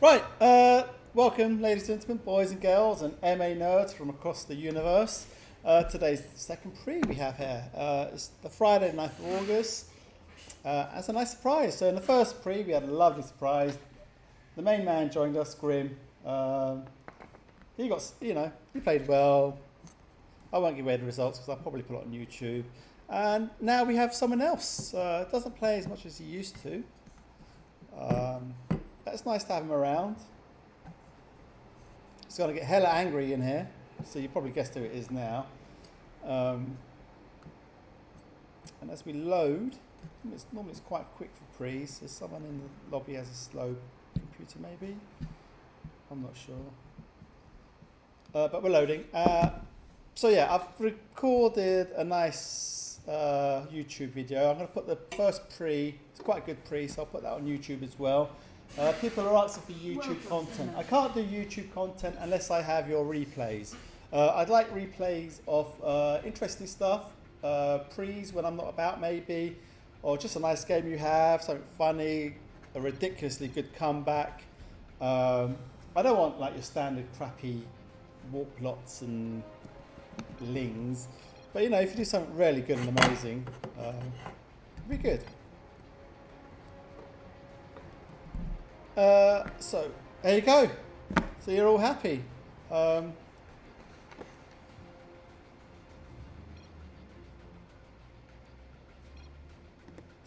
Right, welcome ladies and gentlemen, boys and girls and MA nerds from across the universe. Today's the second pre we have here. It's the Friday 9th of August. As a nice surprise. So in the first pre we had a lovely surprise. The main man joined us, Grim. He got, he played well. I won't give away the results because I'll probably put it on YouTube. And now we have someone else. Doesn't play as much as he used to. It's nice to have him around. He's going to get hella angry in here, so you probably guessed who it is now. And as we load, normally it's quite quick for pre's. There's someone in the lobby has a slow computer maybe. I'm not sure. But we're loading. So yeah, I've recorded a nice YouTube video. I'm going to put the first pre, it's quite a good pre, so I'll put that on YouTube as well. People are asking for YouTube content. I can't do YouTube content unless I have your replays. I'd like replays of interesting stuff, pre's when I'm not about maybe, or just a nice game you have, something funny, a ridiculously good comeback. I don't want like your standard crappy warp plots and lings, but if you do something really good and amazing, it'd be good. So there you go. So you're all happy.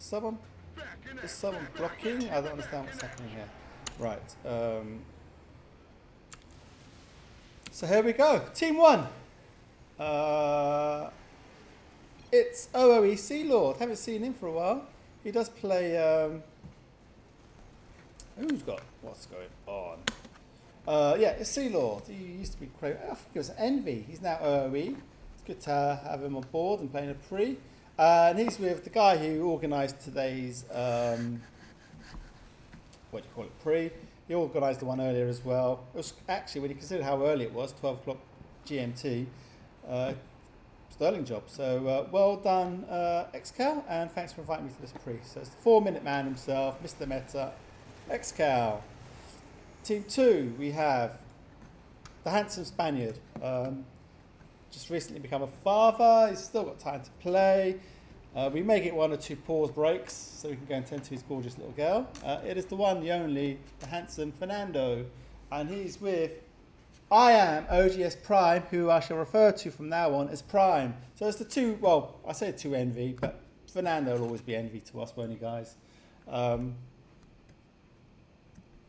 Is someone blocking? I don't understand what's happening here. Right. So here we go. Team 1. It's OOE Sealord. Haven't seen him for a while. He does play. What's going on? Yeah, it's Sealord. He used to be crazy. I think it was Envy. He's now OOE. It's good to have him on board and playing a pre. And he's with the guy who organised today's, pre. He organised the one earlier as well. It was actually, when you consider how early it was, 12 o'clock GMT, sterling job. So well done, Excal, and thanks for inviting me to this pre. So it's the 4-minute man himself, Mr. Meta, Excal. Team 2, we have the handsome Spaniard. Just recently become a father. He's still got time to play. We may get 1 or 2 pause breaks so we can go and tend to his gorgeous little girl. It is the one, the only, the handsome Fernando. And he's with I am OGS Prime, who I shall refer to from now on as Prime. So it's the two, well, I say 2 Envy, but Fernando will always be Envy to us, won't he, guys?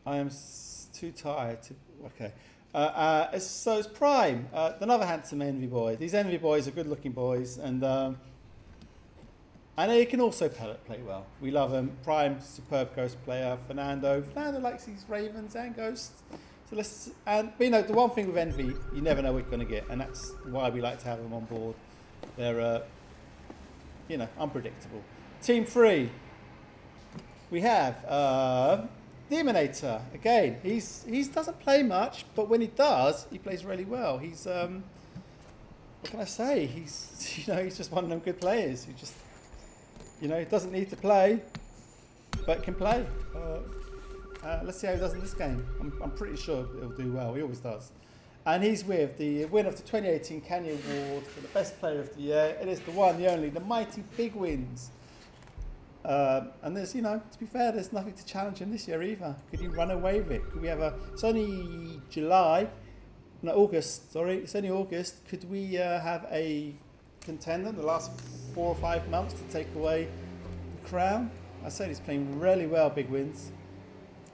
I am too tired to... Okay. So it's Prime, another handsome Envy boy. These Envy boys are good-looking boys, and I know he can also play well. We love him. Prime, superb ghost player. Fernando likes these ravens and ghosts. So but the one thing with Envy, you never know what you're going to get, and that's why we like to have them on board. They're, unpredictable. Team 3, we have... Demonator, again, he doesn't play much, but when he does, he plays really well. He's, what can I say? He's just one of them good players who just, he doesn't need to play, but can play. Let's see how he does in this game. I'm pretty sure he'll do well. He always does. And he's with the winner of the 2018 CanCan Award for the best player of the year. It is the one, the only, the mighty BIGGIES. And there's, to be fair, there's nothing to challenge him this year either. Could he run away with it? Could we have it's only August, sorry. It's only August. Could we have a contender in the last 4 or 5 months to take away the crown? I said he's playing really well, BIGGIES.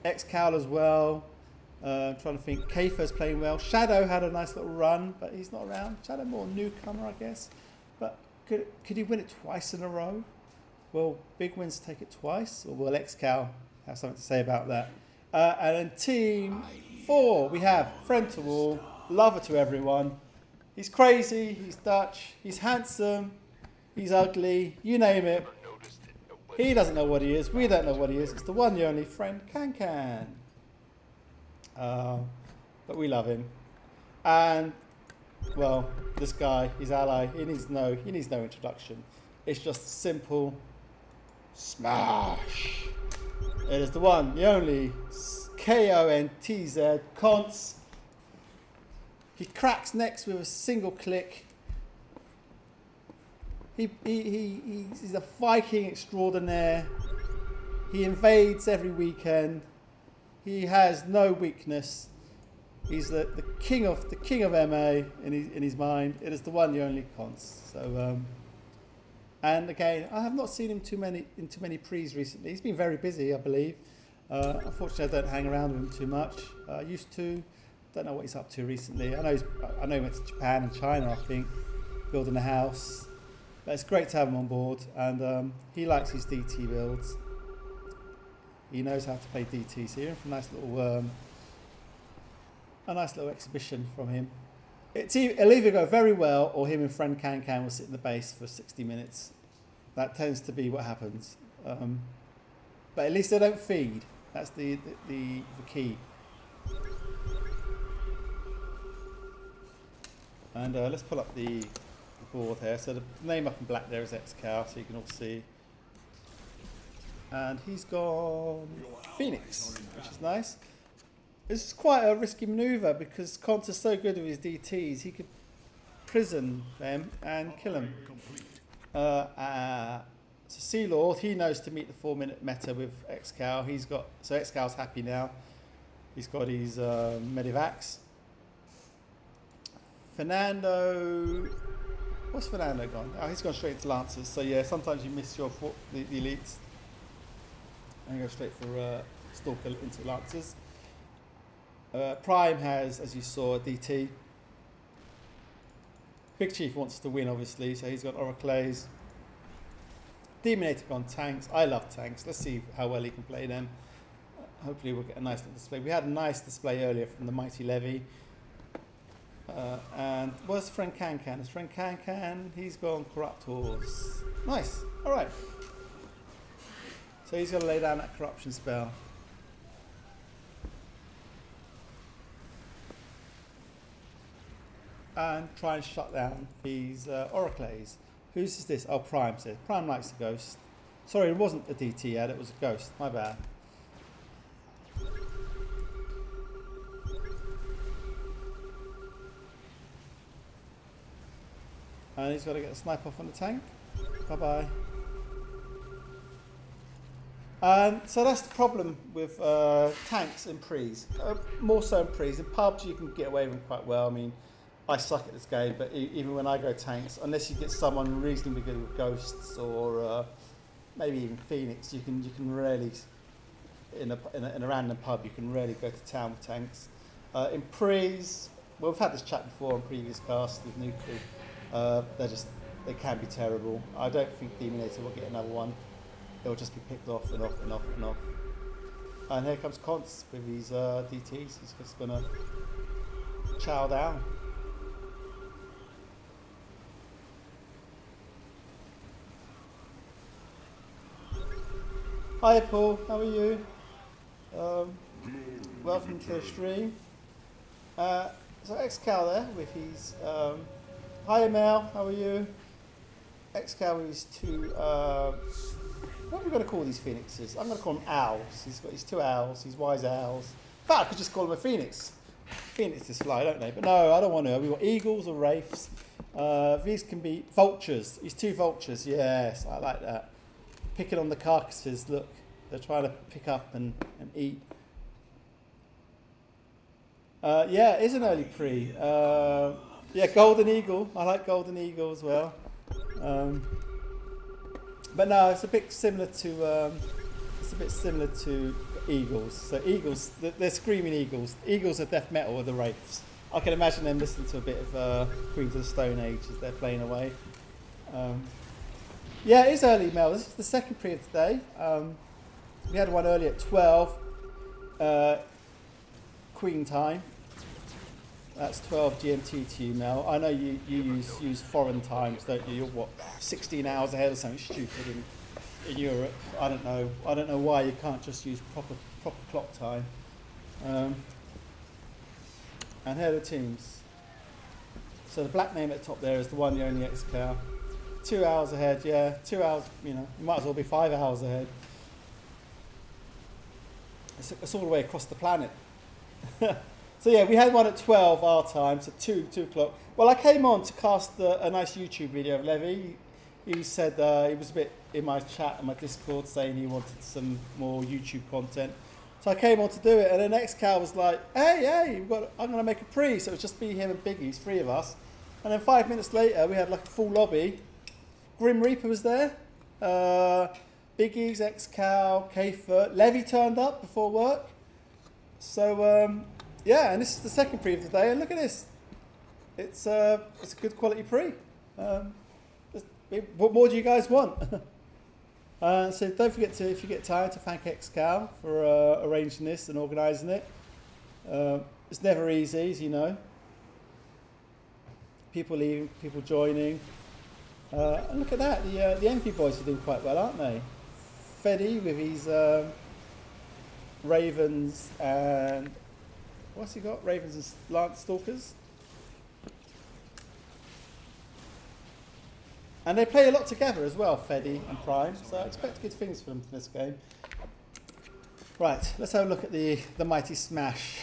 Excal as well. I'm trying to think. Keifer's playing well. Shadow had a nice little run, but he's not around. Shadow more newcomer, I guess. But could he win it twice in a row? Will BIGGIES take it twice, or will Excal have something to say about that? And then Team 4, we have friend to all, lover to everyone. He's crazy, he's Dutch, he's handsome, he's ugly, you name it. He doesn't know what he is, we don't know what he is. It's the one, the only friend, CanCan. But we love him. And, well, this guy, his ally, he needs no introduction. It's just simple. Smash! It is the one, the only KONTZ, Conts. He cracks next with a single click. He's a Viking extraordinaire. He invades every weekend. He has no weakness. He's the king of MA in his mind. It is the one, the only Conts. So, and again, I have not seen him in too many pre's recently. He's been very busy, I believe. Unfortunately, I don't hang around with him too much. I used to. Don't know what he's up to recently. I know he went to Japan and China, I think, building a house. But it's great to have him on board, and he likes his DT builds. He knows how to play DT. So you're in for a nice little exhibition from him. It'll either go very well, or him and friend CanCan will sit in the base for 60 minutes. That tends to be what happens. But at least they don't feed. That's the key. And let's pull up the board here. So the name up in black there is Excal, so you can all see. And he's gone Phoenix, which is nice. This is quite a risky manoeuvre because Conts is so good with his DTs, he could prison them and kill them. So Sealord, he knows to meet the 4-minute meta with Excal. So Excal's happy now. He's got his Medivacs. Fernando, what's Fernando gone? Oh, he's gone straight into Lancers. So yeah, sometimes you miss the elites. And go straight for Stalker into Lancers. Prime has, as you saw, a DT. Big Chief wants to win, obviously, so he's got Oracles. Demonator gone tanks. I love tanks. Let's see how well he can play them. Hopefully we'll get a nice little display. We had a nice display earlier from the Mighty Levy. And where's friend CanCan? Is friend CanCan? He's gone Corruptors. Nice. All right. So he's got to lay down that corruption spell. And try and shut down these Oracles. Whose is this? Oh, Prime says. Prime likes the ghost. Sorry, it wasn't a DT yet, it was a ghost. My bad. And he's got to get a snipe off on the tank. Bye-bye. So that's the problem with tanks in pre's. More so in pre's. In pubs, you can get away with them quite well. I mean, I suck at this game, but even when I go tanks, unless you get someone reasonably good with ghosts or maybe even Phoenix, you can really, in a random pub, you can really go to town with tanks. In pre's, well, we've had this chat before on previous casts with Nuku. They can be terrible. I don't think Demonator will get another one. It'll just be picked off and off and off and off. And here comes Conts with his DTs. He's just gonna chow down. Hi Paul, how are you? Welcome to the stream. So Excal there with his hi Mel, how are you? Excal with his two what are we going to call these phoenixes? I'm going to call them owls. He's got his two owls, his wise owls. In fact, I could just call them a phoenix. Phoenixes fly, don't they? But no, I don't want to. We've got eagles or wraiths. These can be vultures. These two vultures, yes, I like that. Picking on the carcasses, look. They're trying to pick up and eat. Yeah, it is an early pre. Yeah, golden eagle. I like golden eagle as well. But no, it's a bit similar to eagles. So eagles, they're screaming eagles. Eagles are death metal with the wraiths. I can imagine them listening to a bit of Queens of the Stone Age as they're playing away. Yeah, it is early, Mel. This is the second pre of today. We had one earlier at 12 Queen time. That's 12 GMT to you, Mel. I know you use foreign times, don't you? You're what, 16 hours ahead or something stupid in Europe. I don't know why you can't just use proper clock time. And here are the teams. So the black name at the top there is the one, the only Excal. 2 hours ahead, yeah. 2 hours, you might as well be 5 hours ahead. It's all the way across the planet. So yeah, we had one at 12 our time, so 2 o'clock. Well, I came on to cast a nice YouTube video of Levy. He said he was a bit in my chat and my Discord saying he wanted some more YouTube content. So I came on to do it, and then Excal was like, hey, I'm going to make a pre. So it was just me, him and Biggies, 3 of us. And then 5 minutes later, we had like a full lobby. Grim Reaper was there. Biggies, Excal, K-Furt. Levy turned up before work. So, yeah, and this is the second pre of the day. And look at this. It's a good quality pre. What more do you guys want? So don't forget to, if you get time, to thank Excal for arranging this and organising it. It's never easy, as you know. People leaving, people joining. And look at that, the Envy boys are doing quite well, aren't they? Feddy with his Ravens and... What's he got? Ravens and Lance Stalkers. And they play a lot together as well, Feddy and Prime, so I expect good things from them for this game. Right, let's have a look at the mighty Smash.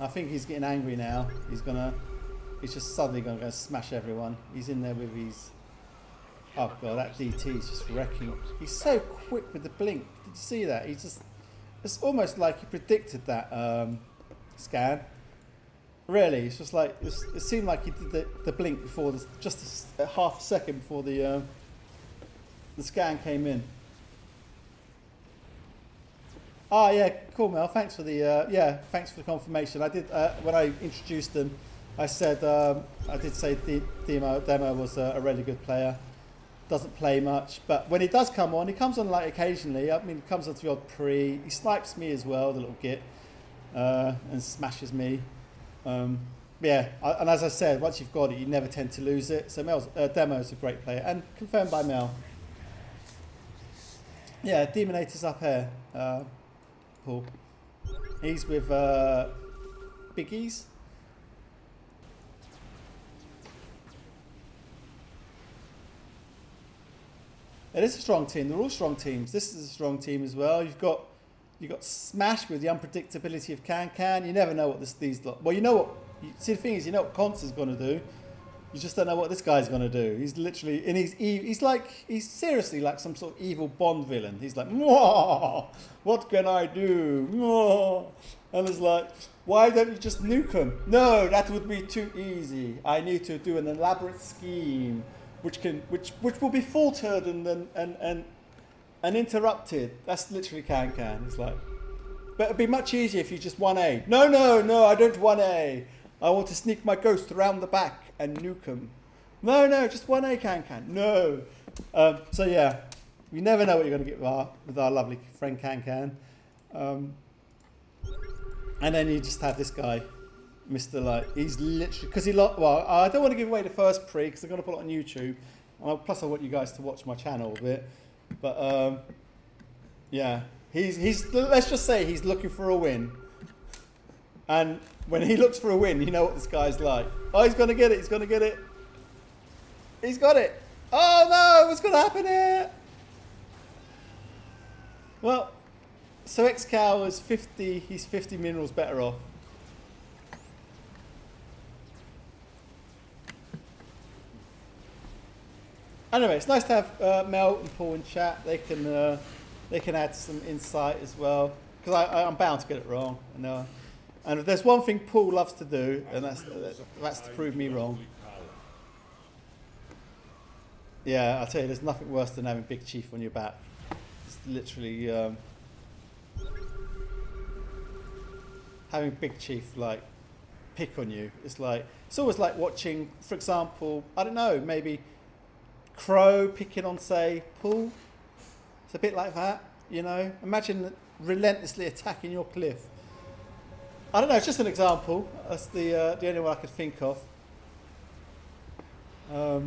I think he's getting angry now. He's just suddenly going to go smash everyone. He's in there with his... Oh god, that DT is just wrecking. He's so quick with the blink. Did you see that? It's almost like he predicted that scan. Really, it's just like, it seemed like he did the blink before, just a half a second before the scan came in. Ah, yeah, cool, Mel. Thanks for the thanks for the confirmation. I did when I introduced them, I said I did say Demo was a really good player. Doesn't play much, but when he does come on, he comes on like occasionally. I mean, he comes on to the odd pre. He snipes me as well, the little git, and smashes me. Yeah, and as I said, once you've got it, you never tend to lose it. So Demo's a great player, and confirmed by Mel. Yeah, Demonator's up here, Paul. He's with Biggies. It is a strong team. They're all strong teams. This is a strong team as well. You've got Smash with the unpredictability of CanCan. You never know what these lot. Well, you know what. See, the thing is, you know what Conce is going to do. You just don't know what this guy's going to do. He's literally, and he's seriously like some sort of evil Bond villain. He's like, what can I do? And it's like, why don't you just nuke him? No, that would be too easy. I need to do an elaborate scheme, which will be faltered and interrupted. That's literally CanCan. It's like, but it'd be much easier if you just 1A. No, I don't 1A. I want to sneak my ghost around the back and nuke him. No, just 1A CanCan. No. So yeah, you never know what you're going to get with our lovely friend CanCan. And then you just have this guy, Mr. Like, he's literally, because well, I don't want to give away the first pre because I'm going to put it on YouTube. Plus I want you guys to watch my channel a bit. But yeah, he's let's just say he's looking for a win. And when he looks for a win, you know what this guy's like. Oh, he's going to get it. He's going to get it. He's got it. Oh, no. What's going to happen here? Well, so Excal is 50. He's 50 minerals better off. Anyway, it's nice to have Mel and Paul in chat. They can add some insight as well. Because I'm bound to get it wrong. And if there's one thing Paul loves to do, and that's to prove me wrong. Yeah, I'll tell you, there's nothing worse than having Big Chief on your back. It's literally having Big Chief like pick on you. It's always like watching, for example, I don't know, maybe Crow picking on, say, Paul. It's a bit like that, you know. Imagine relentlessly attacking your cliff. I don't know, it's just an example. That's the only one I could think of. But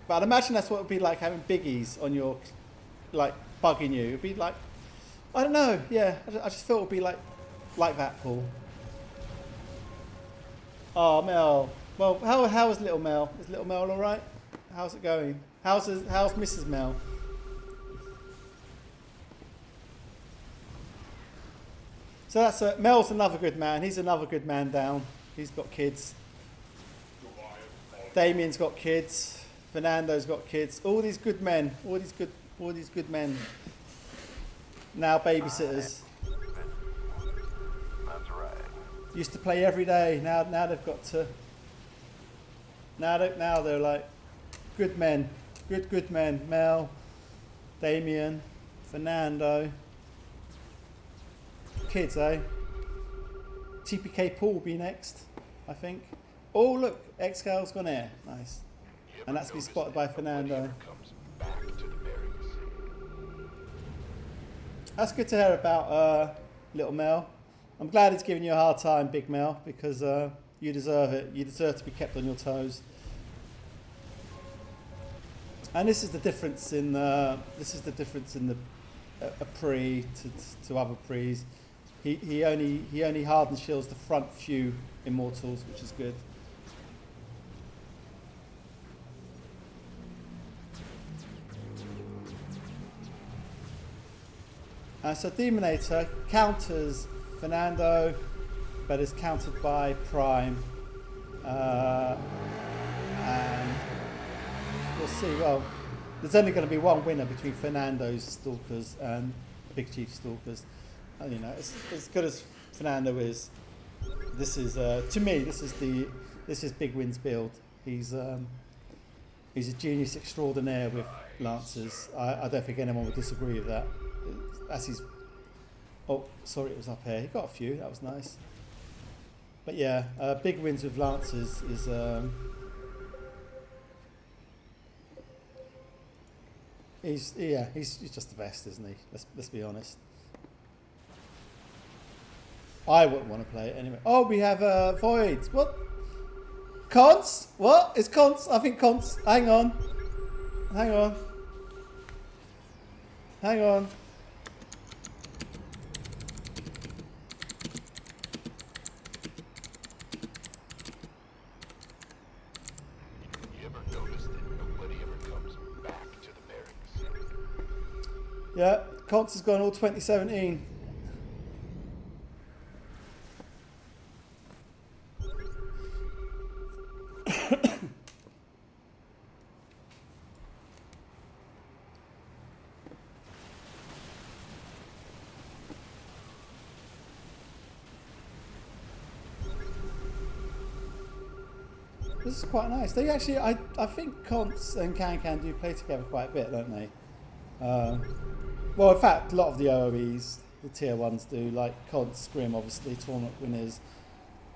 I'd imagine that's what it would be like having Biggies on your, like, bugging you. It would be like, I don't know, yeah. I just thought it would be like that, Paul. Oh, Mel. Well, how is little Mel? Is little Mel all right? How's it going? How's Mrs. Mel? So that's Mel's another good man. He's another good man down. He's got kids. Damien's got kids. Fernando's got kids. All these good men. All these good men. Now babysitters. That's right. Used to play every day. Now they've got to. Now they're like good men. Good men. Mel, Damien, Fernando. Kids, eh? TPK Paul will be next, I think. Oh look, Excal's gone here. Nice. And that's been spotted by Fernando. That's good to hear about little Mel. I'm glad he's giving you a hard time, Big Mel, because you deserve it. You deserve to be kept on your toes. And this is the difference in a pre to other pre's. He only hardened shields the front few immortals, which is good. So Demonator counters Fernando, but is countered by Prime. And we'll see. Well, there's only going to be one winner between Fernando's Stalkers and Big Chief Stalkers. And, you know, as good as Fernando is, this is to me this is Big Win's build. He's a genius extraordinaire with Lancers. I don't think anyone would disagree with that. That's his. Oh, sorry, it was up here. He got a few. That was nice. But yeah, Big Wins with Lancers is. He's just the best, isn't he? Let's be honest. I wouldn't want to play it anyway. Oh, we have Voids. What? Cons? What? It's Cons? I think Cons. Hang on. Yeah, Conts has gone all 2017. This is quite nice. They actually, I think Conts and CanCan do play together quite a bit, don't they? Well, in fact, a lot of the OOEs, the tier ones do, like Conts, Scrim, obviously, tournament winners.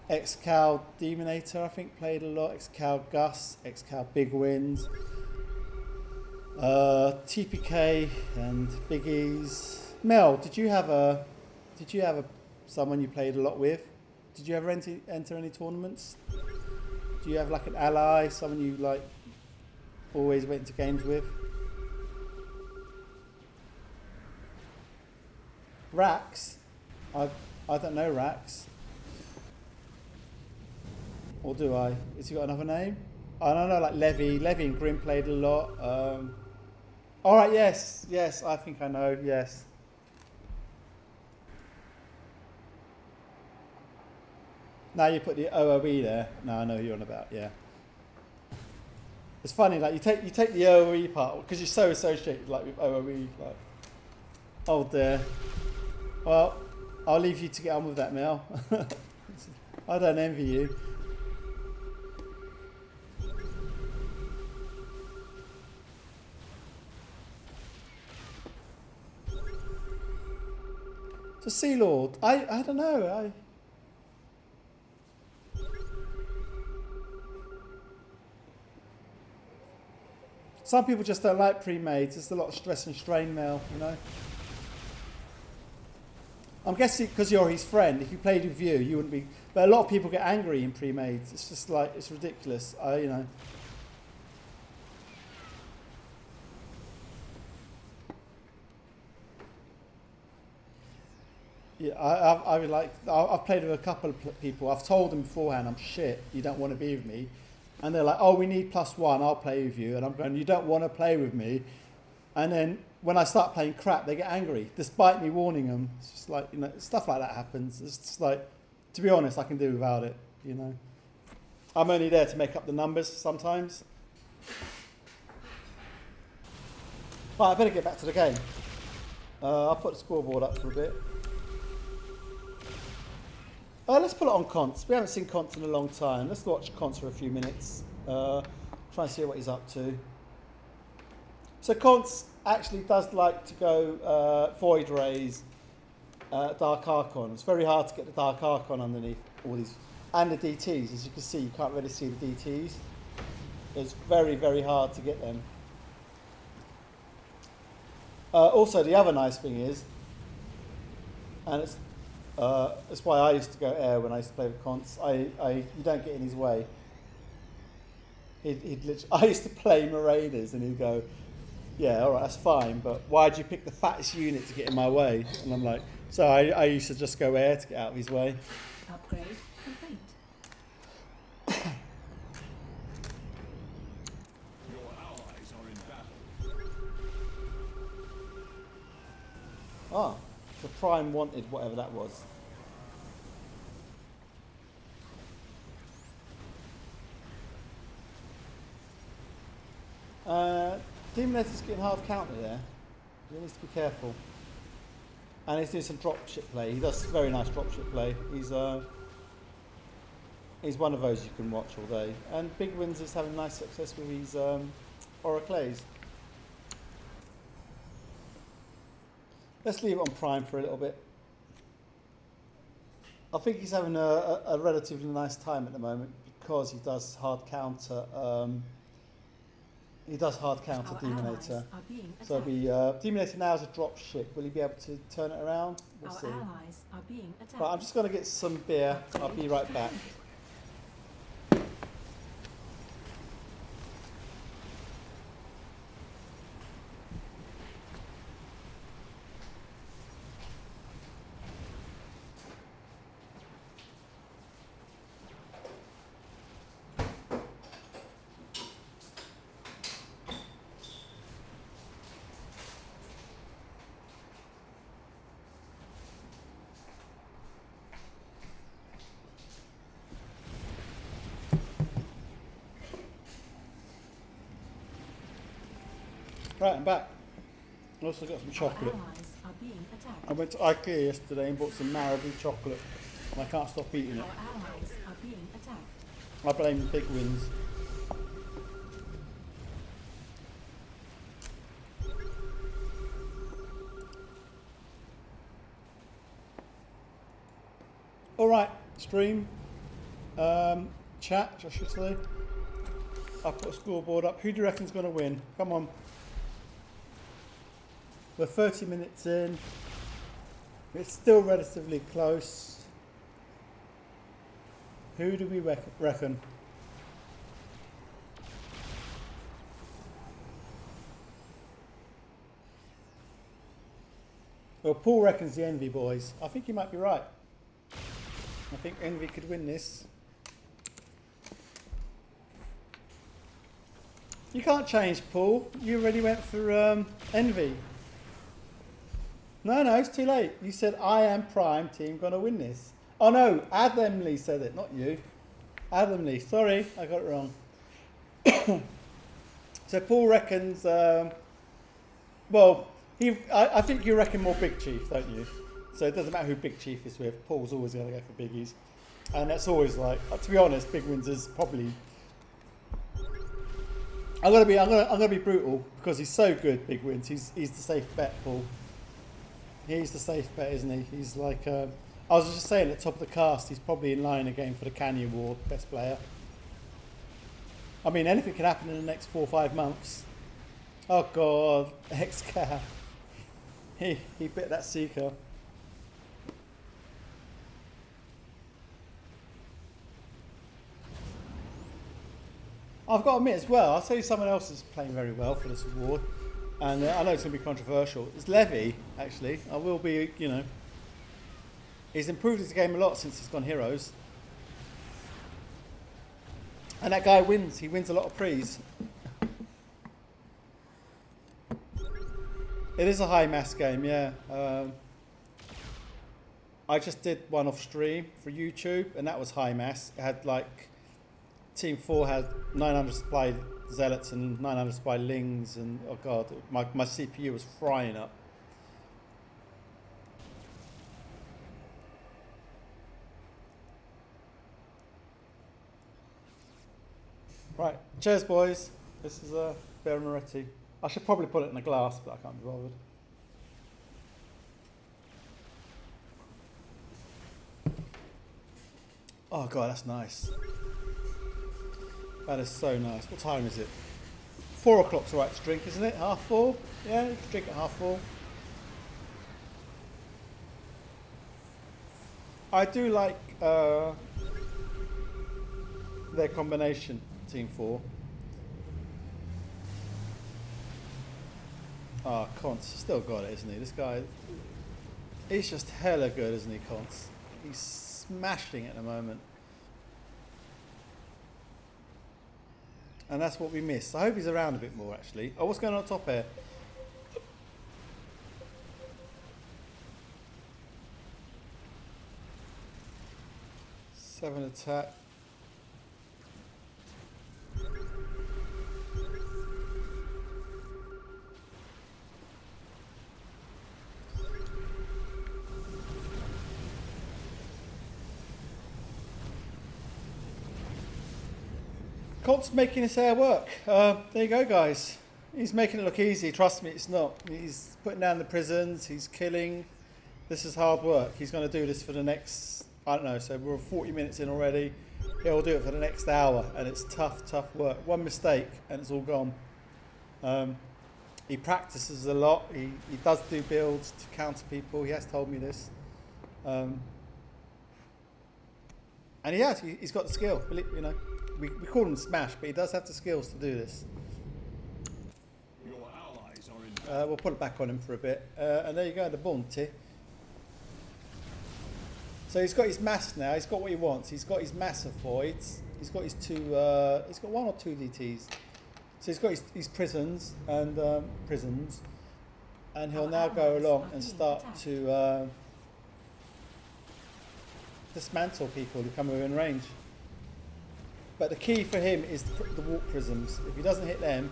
Excal, Demonator, I think, played a lot. Excal, Gus, Excal, Big Wins. TPK and Biggies. Mel, did you have someone you played a lot with? Did you ever enter any tournaments? Do you have like an ally, someone you like always went to games with? Rax? I don't know Rax. Or do I? Has he got another name? I don't know, like Levy. Levy and Grim played a lot. Alright, yes, I think I know, yes. Now you put the OOE there. No, I know who you're on about, yeah. It's funny, like you take the OOE part, because you're so associated like with OOE, like, oh dear. Well, I'll leave you to get on with that, Mel. I don't envy you. So Sealord, I don't know. Some people just don't like pre-mades. There's a lot of stress and strain, Mel, you know. I'm guessing because you're his friend, if you played with you, you wouldn't be. But a lot of people get angry in pre-mades. It's just like, it's ridiculous. You know. Yeah, I've played with a couple of people. I've told them beforehand, I'm shit, you don't want to be with me. And they're like, oh, we need +1, I'll play with you. And I'm going, you don't want to play with me. And then when I start playing crap, they get angry, despite me warning them. It's just like, you know, stuff like that happens. It's just like, to be honest, I can do without it, you know. I'm only there to make up the numbers sometimes. Right, I better get back to the game. I'll put the scoreboard up for a bit. Let's put it on Conce. We haven't seen Conce in a long time. Let's watch Conce for a few minutes. Try and see what he's up to. So Conce actually does like to go Void Rays, Dark Archon. It's very hard to get the Dark Archon underneath all these. And the DTs, as you can see, you can't really see the DTs. It's very, very hard to get them. Also, the other nice thing is, and it's why I used to go air when I used to play with Conce. You don't get in his way. I used to play Marauders, and he'd go, "Yeah, all right, that's fine, but why'd you pick the fattest unit to get in my way?" And I'm like, so I used to just go air to get out of his way. Upgrade complete. Your allies are in battle. Ah, the Prime wanted whatever that was. Demonator's getting hard counter there. He needs to be careful. And he's doing some dropship play. He does very nice dropship play. He's one of those you can watch all day. And Big Wins is having nice success with his Oracles. Let's leave it on Prime for a little bit. I think he's having a relatively nice time at the moment because he does hard counter. He does hard counter Demonator. So it'll be Demonator now is a drop ship. Will he be able to turn it around? We'll see. Allies are being attacked. Right, I'm just going to get some beer. I'll be right back. Right, I'm back. I also got some chocolate. Allies are being attacked. I went to IKEA yesterday and bought some Marabou chocolate, and I can't stop eating it. Our allies are being attacked. I blame the Big Wins. All right, stream, chat, I should say. I'll put a scoreboard up. Who do you reckon's going to win? Come on. We're 30 minutes in. It's still relatively close. Who do we reckon? Well, Paul reckons the Envy boys. I think he might be right. I think Envy could win this. You can't change, Paul. You already went for Envy. No, it's too late. You said, I am Prime team going to win this. Oh no, Adamley said it, not you. Adamley, sorry, I got it wrong. So Paul reckons, well, I think you reckon more Big Chief, don't you? So it doesn't matter who Big Chief is with, Paul's always going to go for biggies. And that's always like, to be honest, Big Wins is probably... I'm gonna be brutal because he's so good, Big Wins. He's the safe bet, Paul. He's the safe bet, isn't he? He's like, I was just saying at the top of the cast, he's probably in line again for the Canny Award, best player. I mean, anything can happen in the next 4 or 5 months. Oh God, Excal. He bit that Seeker. I've got to admit as well, I'll tell you someone else is playing very well for this award. And I know it's going to be controversial. It's Levy, actually. I will be, you know. He's improved his game a lot since he's gone Heroes. And that guy wins. He wins a lot of prees. It is a high mass game, yeah. I just did one off stream for YouTube, and that was high mass. It had like Team 4 had 900 supply zealots and 900 supply lings, and oh god, my CPU was frying up. Right, cheers, boys. This is a Bear Moretti. I should probably put it in a glass, but I can't be bothered. Oh god, that's nice. That is so nice. What time is it? 4 o'clock's alright to drink, isn't it? 4:30? Yeah, you can drink at 4:30. I do like their combination, Team 4. Ah, Conce, still got it, isn't he? This guy, he's just hella good, isn't he, Conce? He's smashing it at the moment. And that's what we missed. I hope he's around a bit more, actually. Oh, what's going on top here? Seven attack. Colt's making his hair work. There you go, guys. He's making it look easy. Trust me, it's not. He's putting down the prisons. He's killing. This is hard work. He's going to do this for the next, I don't know, so we're 40 minutes in already. He'll do it for the next hour, and it's tough, tough work. One mistake, and it's all gone. He practices a lot. He does do builds to counter people. He has told me this. And he has. He's got the skill. You know, we call him Smash, but he does have the skills to do this. Your allies are in battle. We'll put it back on him for a bit. And there you go, the bounty. So he's got his mass now. He's got what he wants. He's got his massive voids. He's got his two. He's got 1 or 2 DTs. So he's got his prisons, and he'll now go along and start to dismantle people who come within range. But the key for him is the warp prisms. If he doesn't hit them,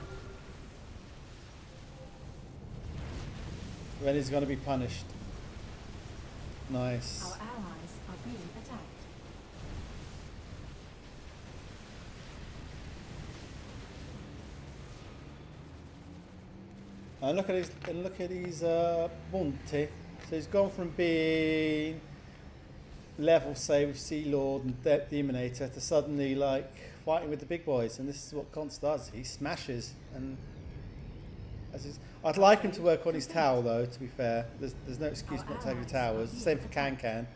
then he's going to be punished. Nice. Our allies are being attacked. And look at his bounty. So he's gone from being level, say, with Sealord and Demonator to suddenly like fighting with the big boys. And this is what Conce does. He smashes. And I'd like him to work on his tower, though. To be fair, there's no excuse not to have your towers. Same for CanCan.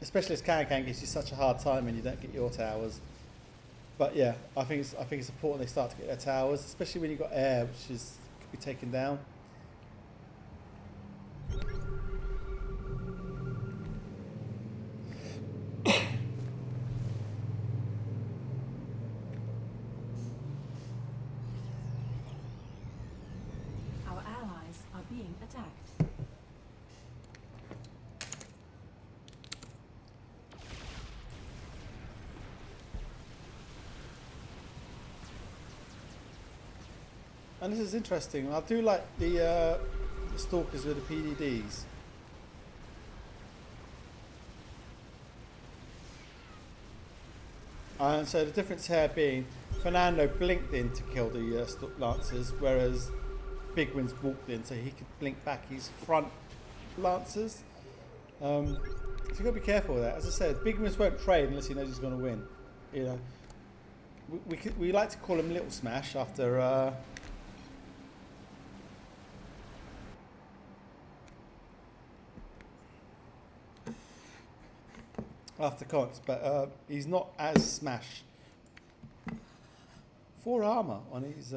Especially as CanCan gives you such a hard time when you don't get your towers. But yeah, I think it's important they start to get their towers, especially when you've got air, which could be taken down. Our allies are being attacked. And this is interesting. I do like the stalkers with the PDDs. And so the difference here being Fernando blinked in to kill the lancers, whereas Big Wind's walked in so he could blink back his front lancers. So you've got to be careful with that. As I said, Big Wins won't trade unless he knows he's going to win. You know, we like to call him Little Smash after. After Conce, but he's not as Smash. 4 armor on his.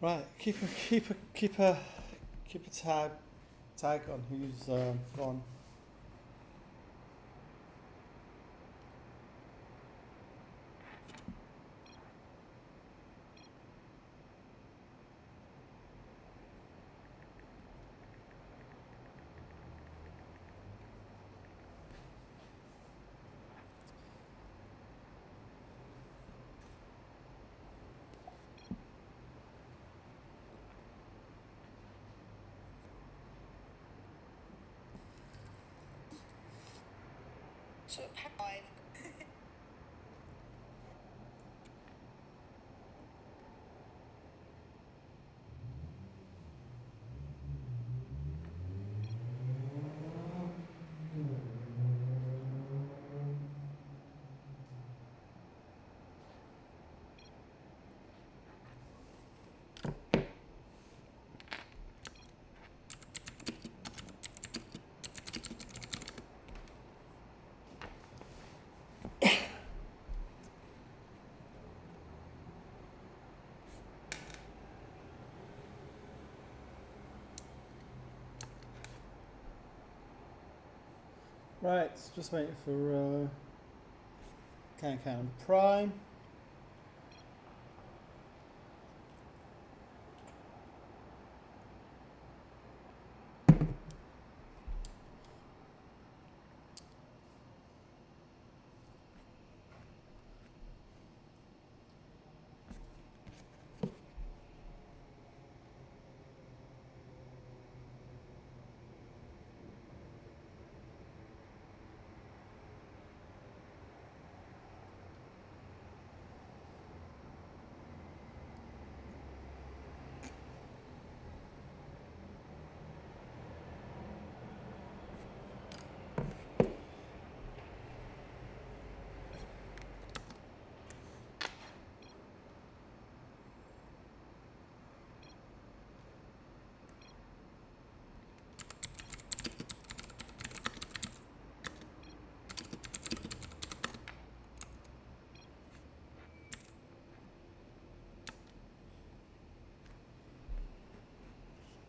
Right, keep a tag on who's gone. to pack 5. Right, just waiting for CanCan and Prime.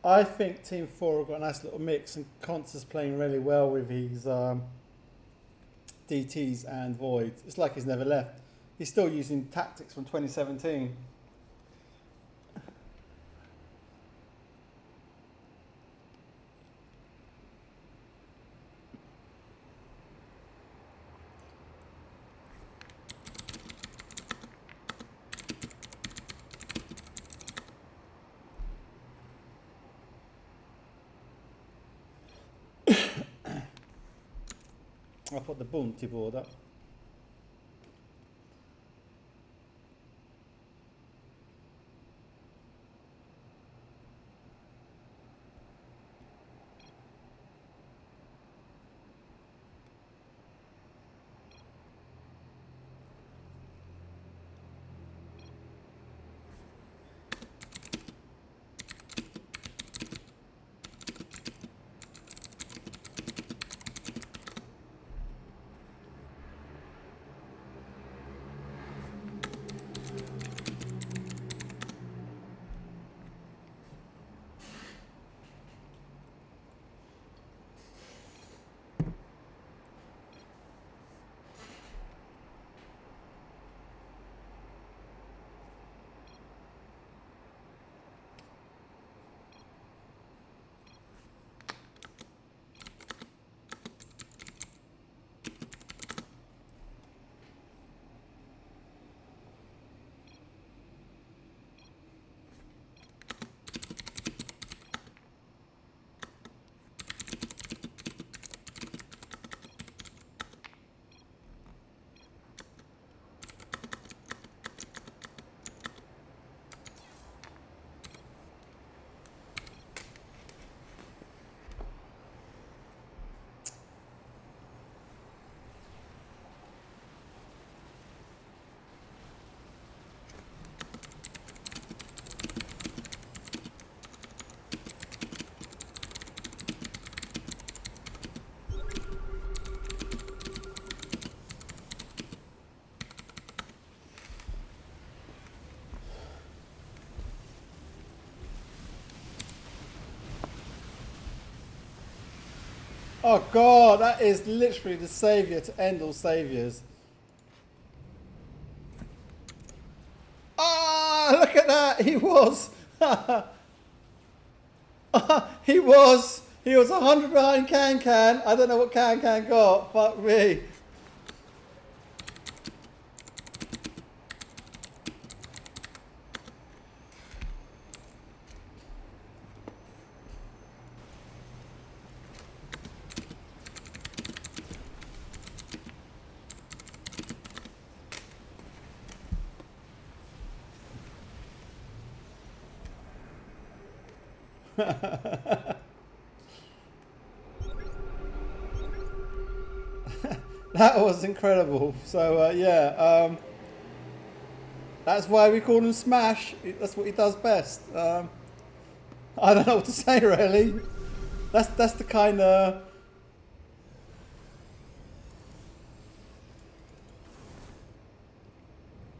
I think Team 4 have got a nice little mix, and Conce is playing really well with his DTs and Voids. It's like he's never left. He's still using tactics from 2017. I'll put the bounty board up. Oh God, that is literally the saviour to end all saviours. Ah, look at that! He was. He was. He was 100 behind CanCan. I don't know what CanCan got. Fuck me. That was incredible. So yeah, that's why we call him Smash. That's what he does best. I don't know what to say really. That's the kind of.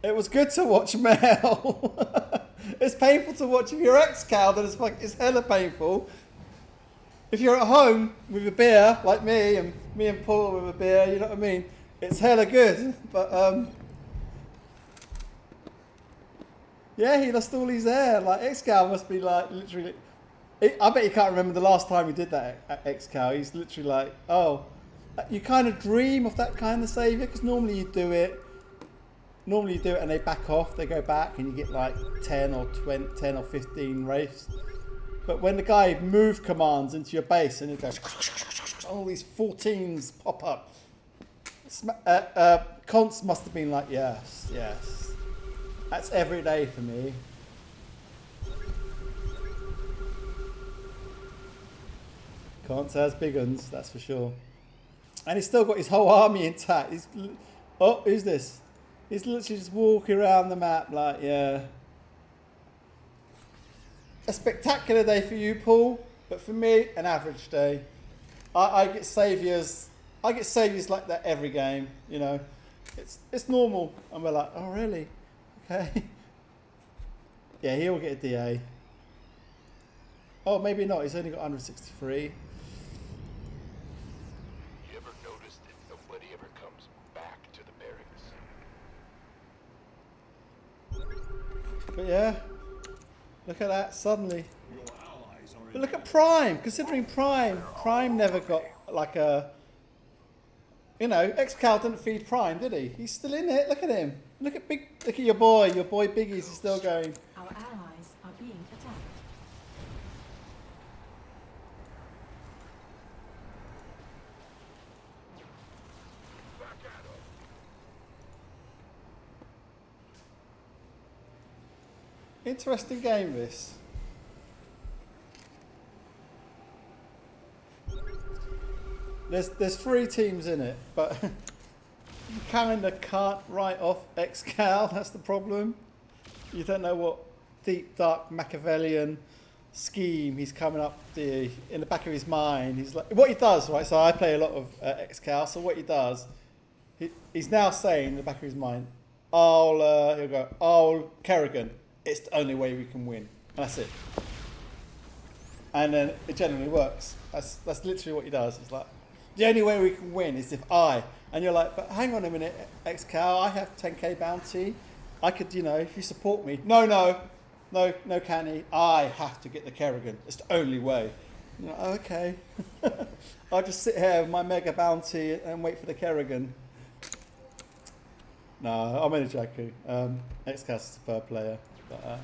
It was good to watch Mel. It's painful to watch if you're Excal, then it's hella painful. If you're at home with a beer, like me and Paul with a beer, you know what I mean? It's hella good. But yeah, he lost all his hair. Like Excal must be like literally. I bet you can't remember the last time he did that at Excal. He's literally like, oh, you kind of dream of that kind of saviour because normally you do it. Normally you do it and they back off, they go back and you get like 10 or 20, 10 or 15 wraiths. But when the guy move commands into your base and it goes, all these 14s pop up. Const must have been like, yes, yes. That's every day for me. Const has big uns, that's for sure. And he's still got his whole army intact. Oh, who's this? He's literally just walking around the map like, yeah. A spectacular day for you, Paul, but for me, an average day. I get saviours. I get saviours like that every game. You know, it's normal. And we're like, oh really? Okay. Yeah, he'll get a DA. Oh, maybe not. He's only got 163. You ever noticed if nobody ever comes back to the barracks? But yeah, look at that suddenly. Your allies are But in look at Prime. Considering Prime never got like a. You know, Excal didn't feed Prime, did he? He's still in it. Look at him. Look at your boy Biggies is still going. Our allies are being attacked. Interesting game, this. There's 3 teams in it, but you kind of can't write off Excal. That's the problem. You don't know what deep, dark Machiavellian scheme he's coming up in the back of his mind. He's like, what he does, right? So I play a lot of Excal. So what he does, he's now saying in the back of his mind, he'll go, oh, Kerrigan, it's the only way we can win. And that's it. And then it generally works. That's literally what he does. It's like, the only way we can win is if and you're like, but hang on a minute, Excal, I have 10k bounty. I could, if you support me. No, Canny, I have to get the Kerrigan. It's the only way. You're like, oh, okay. I'll just sit here with my mega bounty and wait for the Kerrigan. No, I'm only joking. Excal's a superb player. But,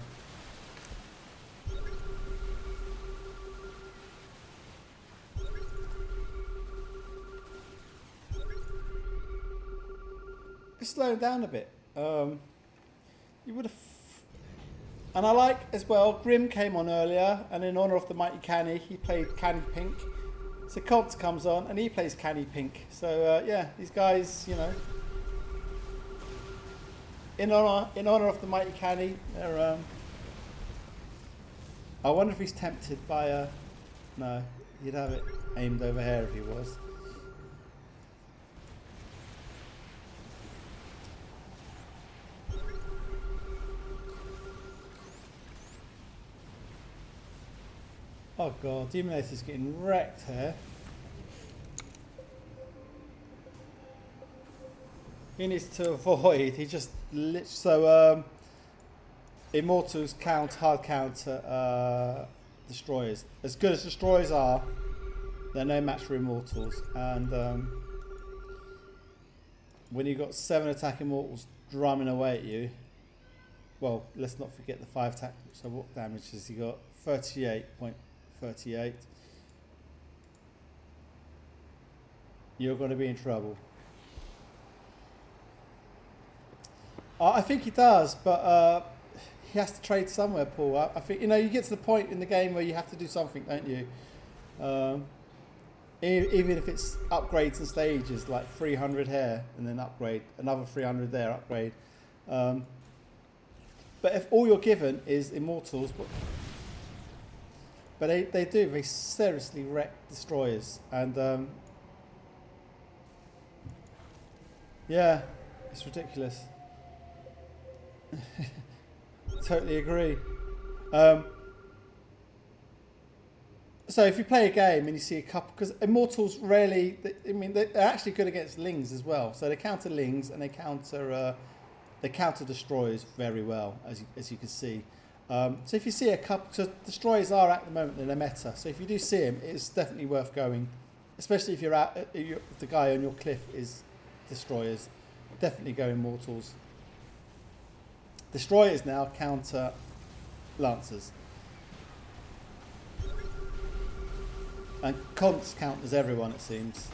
just slow down a bit. You would have, and I like as well. Grim came on earlier, and in honour of the mighty Canny, he played Canny Pink. So Const comes on, and he plays Canny Pink. So yeah, these guys, in honour of the mighty Canny, they're. I wonder if he's tempted by a. No, he'd have it aimed over here if he was. Oh god, Demonator's getting wrecked here. He needs to avoid, he just so Immortals hard counter destroyers. As good as destroyers are, they're no match for Immortals. And when you've got 7 attack Immortals drumming away at you, well, let's not forget the 5 attack. So what damage has he got? 38.38. You're going to be in trouble. I think he does, but he has to trade somewhere, Paul. I think, you know, you get to the point in the game where you have to do something, don't you? Even if it's upgrades and stages, like 300 here and then upgrade, another 300 there, upgrade. But if all you're given is immortals, but they do, they seriously wreck destroyers. And yeah, it's ridiculous. Totally agree. So if you play a game and you see a couple, because immortals rarely, I mean, they're actually good against lings as well. So they counter lings and they counter destroyers very well, as you can see. So if you see a couple, so destroyers are at the moment in a meta. So if you do see them, it's definitely worth going, especially if you're out. If the guy on your cliff is destroyers, definitely go immortals. Destroyers now counter lancers. And Conts counters everyone, it seems.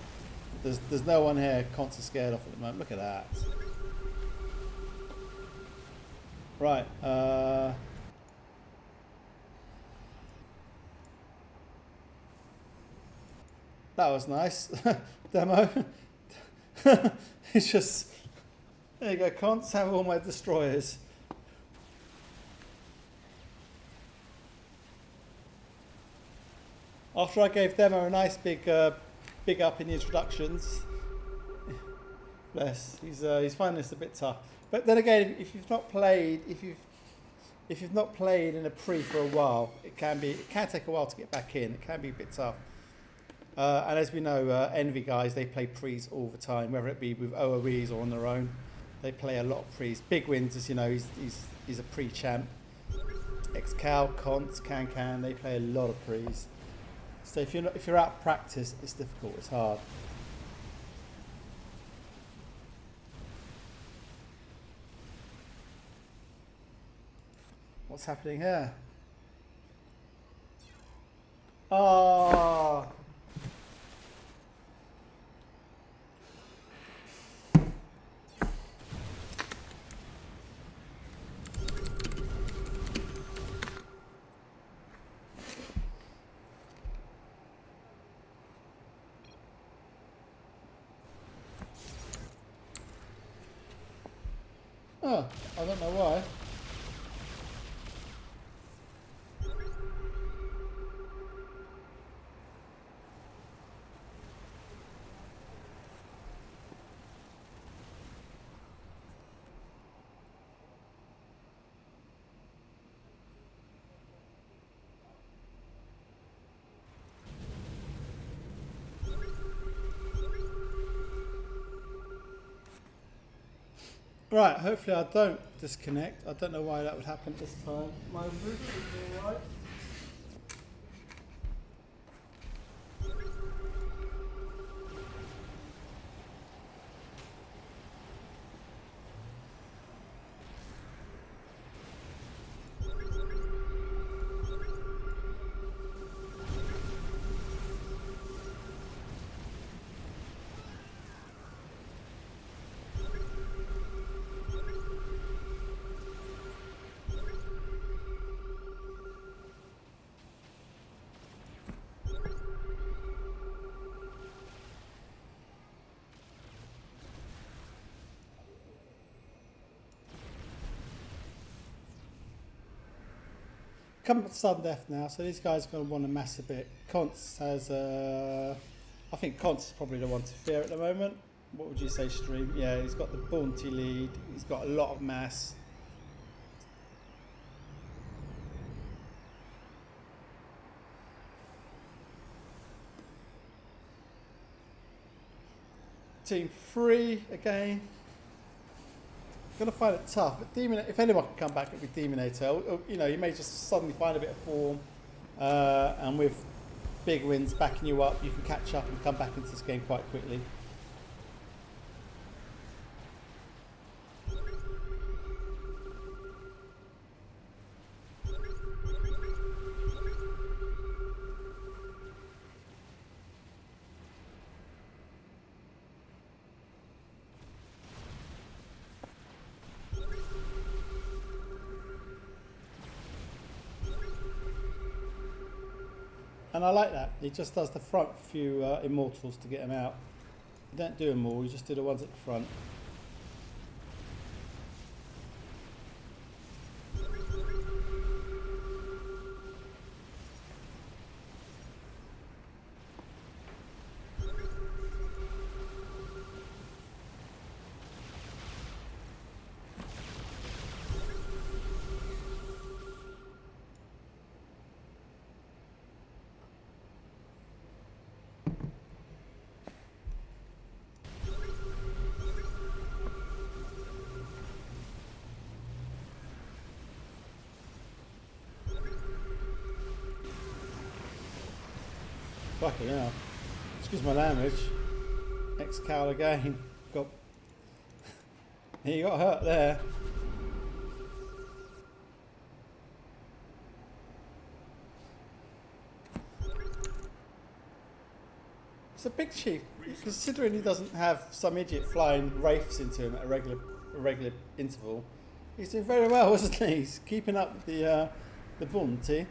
There's no one here Conts are scared of at the moment. Look at that. Right. That was nice. Demo. It's just... There you go, Conts have all my destroyers. After I gave Demo a nice big up in the introductions, bless, he's finding this a bit tough. But then again, if you've not played in a pre for a while, it can take a while to get back in. It can be a bit tough. And as we know, Envy guys, they play pre's all the time, whether it be with OOEs or on their own. They play a lot of pre's. Big Wins, as you know, he's a pre-champ. Excal, Cons, CanCan, they play a lot of pre's. So if you're out of practice, it's difficult. It's hard. What's happening here? Oh. Oh, I don't know why. Right, hopefully I don't disconnect. I don't know why that would happen this time. My route is all right. Come to sudden death now, so these guys are going to want to mass a bit. Conts has, I think Conts is probably the one to fear at the moment. What would you say, Stream? Yeah, he's got the bounty lead. He's got a lot of mass. Team 3 again. Going to find it tough, but if anyone can come back, it'll be Demonator. Or, you know, you may just suddenly find a bit of form, and with big wins backing you up, you can catch up and come back into this game quite quickly. And I like that. He just does the front few immortals to get them out. You don't do them all, you just do the ones at the front. Fucking hell. Excuse my language. Excal again. He got hurt there. It's a big chief, considering he doesn't have some idiot flying wraiths into him at a regular interval. He's doing very well, isn't he? He's keeping up with the bounty.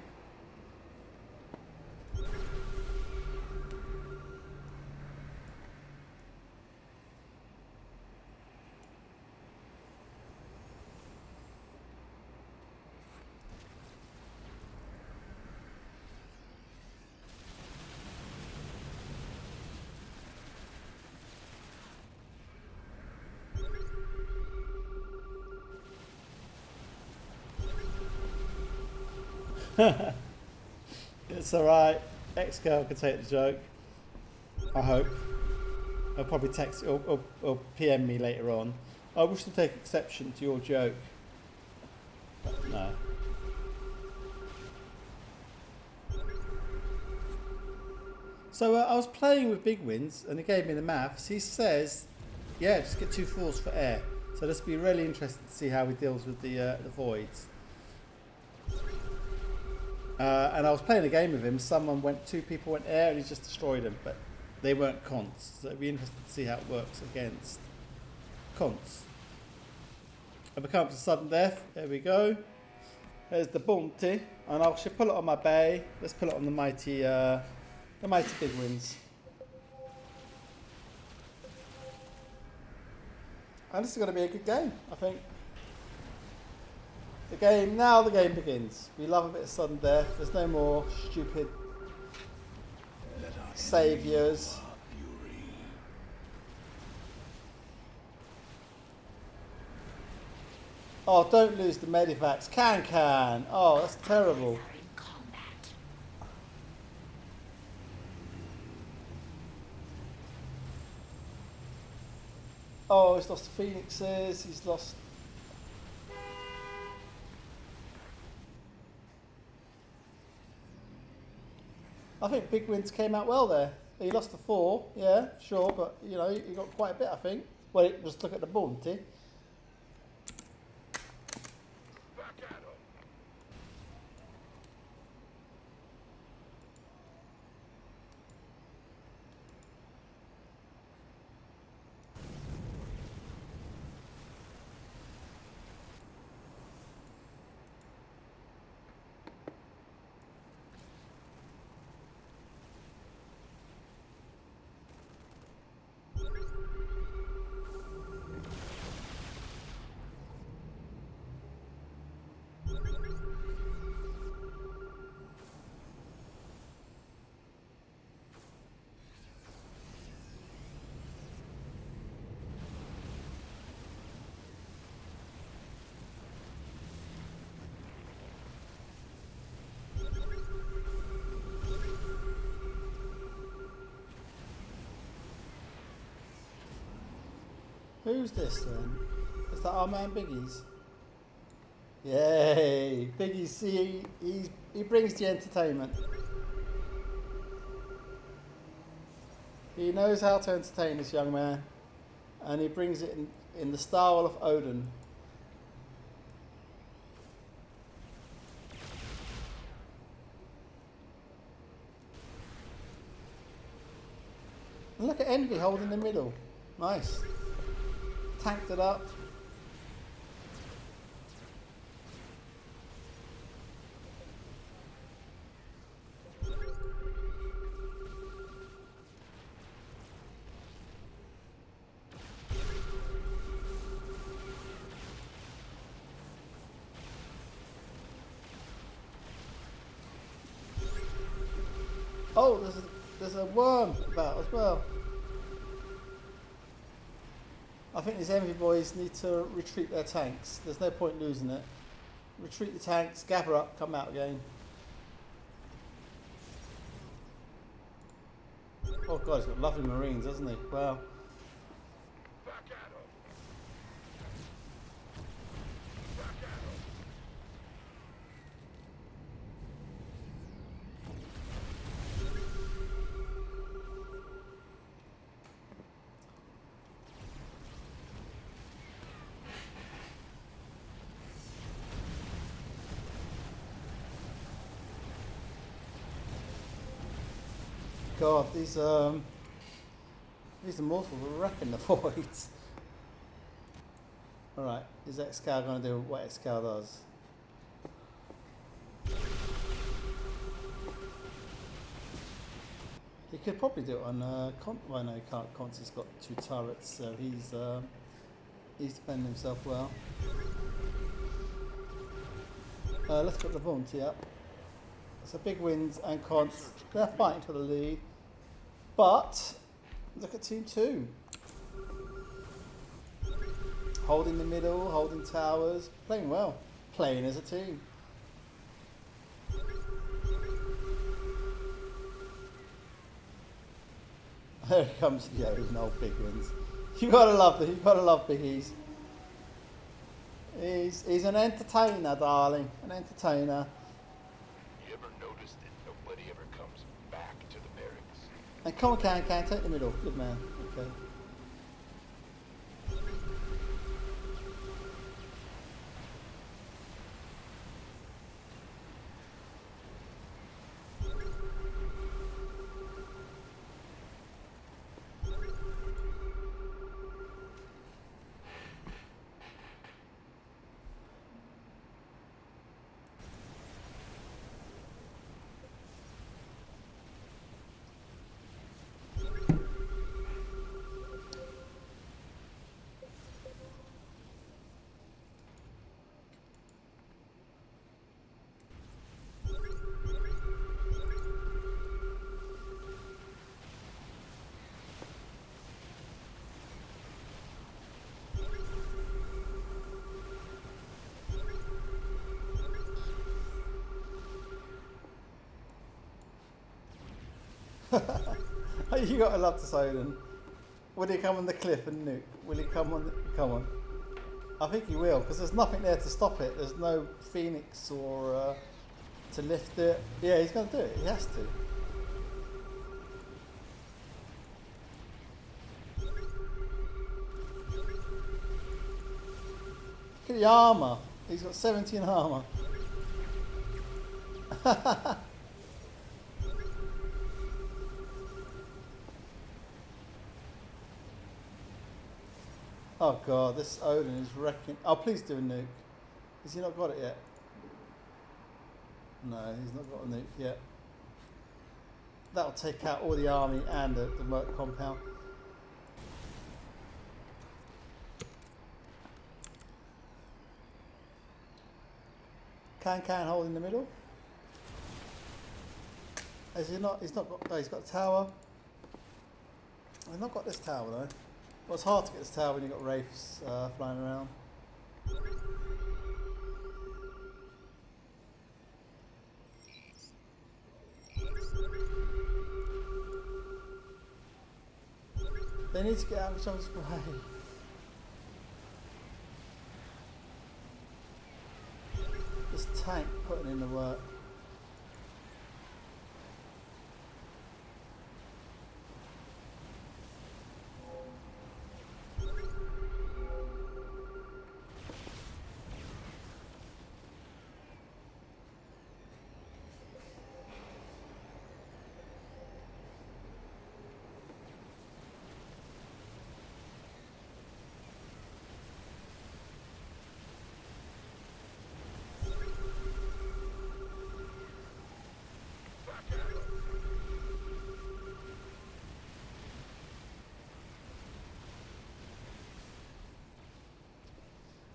It's alright. Excal can take the joke. I hope. He'll probably text or PM me later on. I wish to take exception to your joke. But no. So I was playing with Big Wins and he gave me the maths. He says, yeah, just get 2 4s for air. So this will be really interesting to see how he deals with the voids. And I was playing a game with him. 2 people went air, and he just destroyed them. But they weren't cons, so it'd be interesting to see how it works against cons. I become to sudden death. There we go. There's the bounty, and I should pull it on my bay. Let's pull it on the mighty Big Wins. And this is going to be a good game, I think. The game begins. We love a bit of sudden death. There's no more stupid saviours. Oh, don't lose the medivacs. CanCan. Oh, that's terrible. Oh, he's lost the Phoenixes. He's lost... I think Big Wins came out well there. He lost the 4, yeah, sure, but you know, he got quite a bit, I think. Well, just look at the bounty. Who's this then? Is that our man Biggies? Yay! Biggies, see, he brings the entertainment. He knows how to entertain this young man, and he brings it in the style of Odin. And look at Envy holding the middle. Nice. Tanked it up. Oh, there's a worm about as well. I think these envy boys need to retreat their tanks. There's no point losing it. Retreat the tanks, gather up, come out again. Oh god, he's got lovely marines, hasn't he? Wow. Back at 'em. God, these immortals are wrecking the voids. Alright, is Excal going to do what Excal does? He could probably do it on well no he can't, Conti's got 2 turrets, so he's defending himself well. Let's put the bounty up. So big wins and Cons, they're fighting for the lead. But look at team 2. Holding the middle, holding towers, playing well. Playing as a team. Here comes the no big wins. You gotta love Biggies. He's an entertainer, darling. An entertainer. You ever noticed that nobody ever comes back to the barracks? And come on, CanCan, take the middle. Good man. Okay. You gotta love the Soden. Will he come on the cliff and nuke? Will he come on? Come on. I think he will, because there's nothing there to stop it. There's no Phoenix or to lift it. Yeah, he's gonna do it. He has to. Look at the armor. He's got 17 armor. Oh god, this Odin is wrecking. Oh, please do a nuke. Has he not got it yet? No, he's not got a nuke yet. That'll take out all the army and the Merc compound. CanCan hold in the middle. Has he not? He's not got. Oh, he's got a tower. He's not got this tower though. Well, it's hard to get this tower when you've got wraiths flying around. They need to get out of each other's way. This tank putting in the work.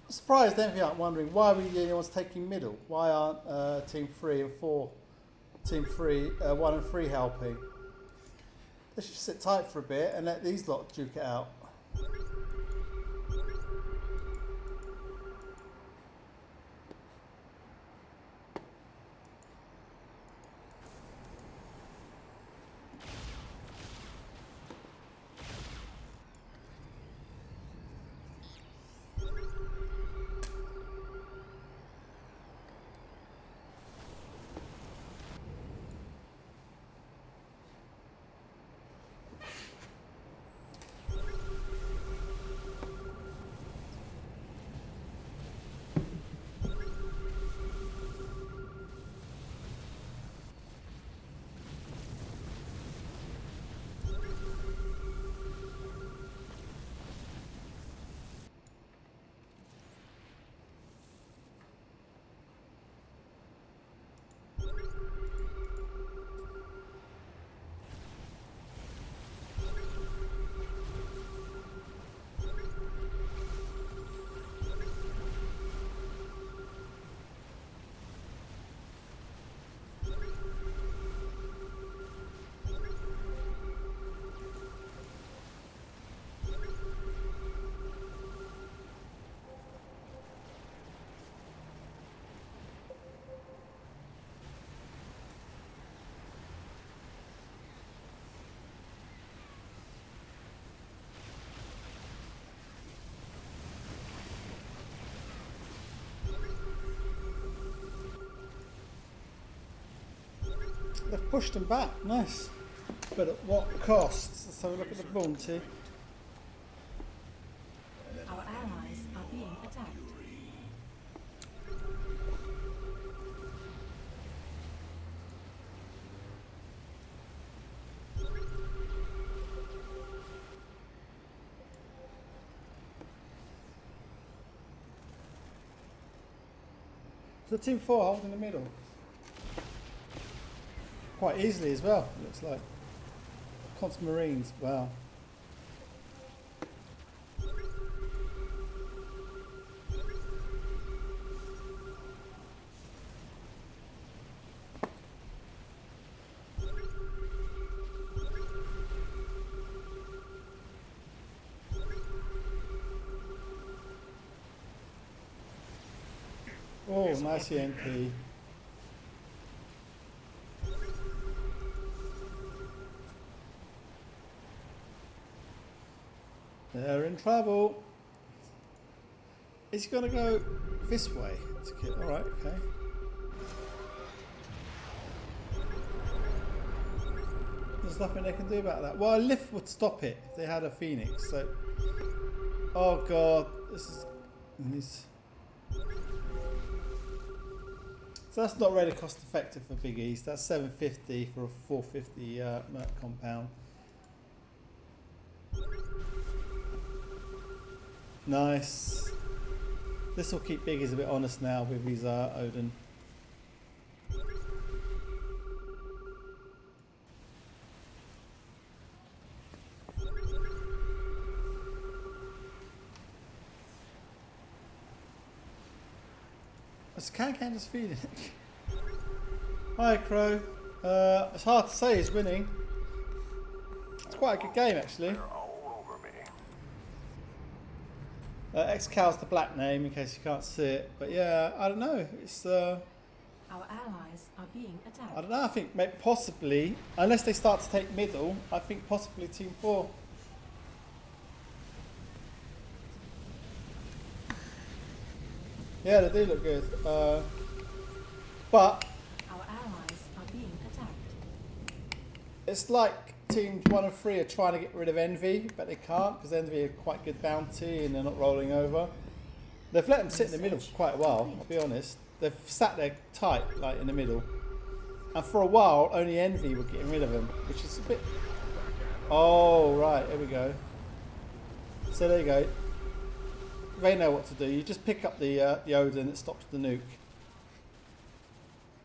Surprised envy aren't wondering why are we the only ones taking middle? Why aren't team 3 and 4 Team 3, 1 and 3 helping. They should sit tight for a bit and let these lot duke it out. They've pushed them back, nice. But at what cost? Let's have a look at the bounty. Our allies are being attacked. So Team 4 holding the middle. Quite easily as well, it looks like. Const Marines, wow. Oh, nice EMP. They're in trouble. Is he going to go this way? Alright, okay. There's nothing they can do about that. Well, a lift would stop it if they had a Phoenix. So, oh god, this is. So that's not really cost effective for Biggies. That's 750 for a 450 Merc compound. Nice. This will keep Biggies a bit honest now with his Odin. Is CanCan just feeding it? Hi Crow. It's hard to say he's winning. It's quite a good game actually. Excal's the black name in case you can't see it, but yeah, I don't know. It's Our allies are being attacked. I don't know. I think maybe possibly, unless they start to take middle, I think possibly Team 4. Yeah, they do look good. But Our allies are being attacked. it's like Teams 1 and 3 are trying to get rid of Envy, but they can't because Envy are quite good bounty and they're not rolling over. They've let them sit in the middle for quite a while, I'll be honest. They've sat there tight, like in the middle. And for a while, only Envy were getting rid of them, which is a bit... Oh, right, here we go. So there you go. They know what to do. You just pick up the Odin that stops the nuke.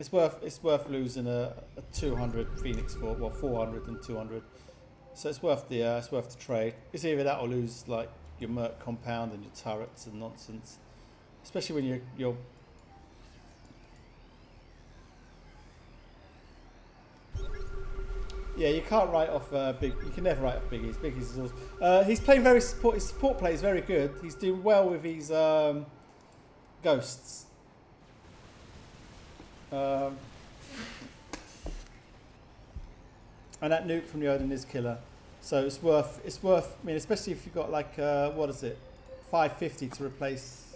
It's worth losing a 200 Phoenix for, well, 400 and 200. So it's worth the trade. It's either that or lose like your Merc compound and your turrets and nonsense. Especially when you're Yeah, you can't write off big. You can never write off Biggies. Biggies is awesome. He's playing very support. His support play is very good. He's doing well with his ghosts. And that nuke from the Odin is killer. So it's worth. I mean, especially if you've got like what is it, 550 to replace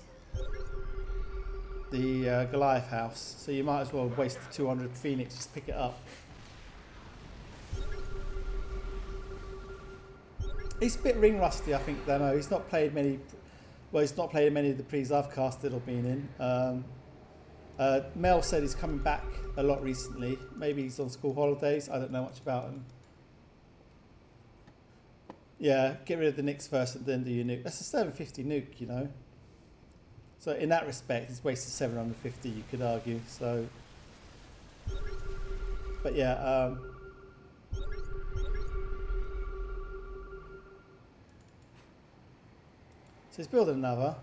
the Goliath house. So you might as well waste the 200 Phoenix. Just pick it up. He's a bit ring rusty, I think. Demo. He's not played many. Well, he's not played many of the pre's I've casted or been in. Mel said he's coming back a lot recently. Maybe he's on school holidays. I don't know much about him. Yeah, get rid of the Nyx first and then do your nuke. That's a 750 nuke, you know. So in that respect, it's wasted 750. You could argue. So, but yeah. So he's building another.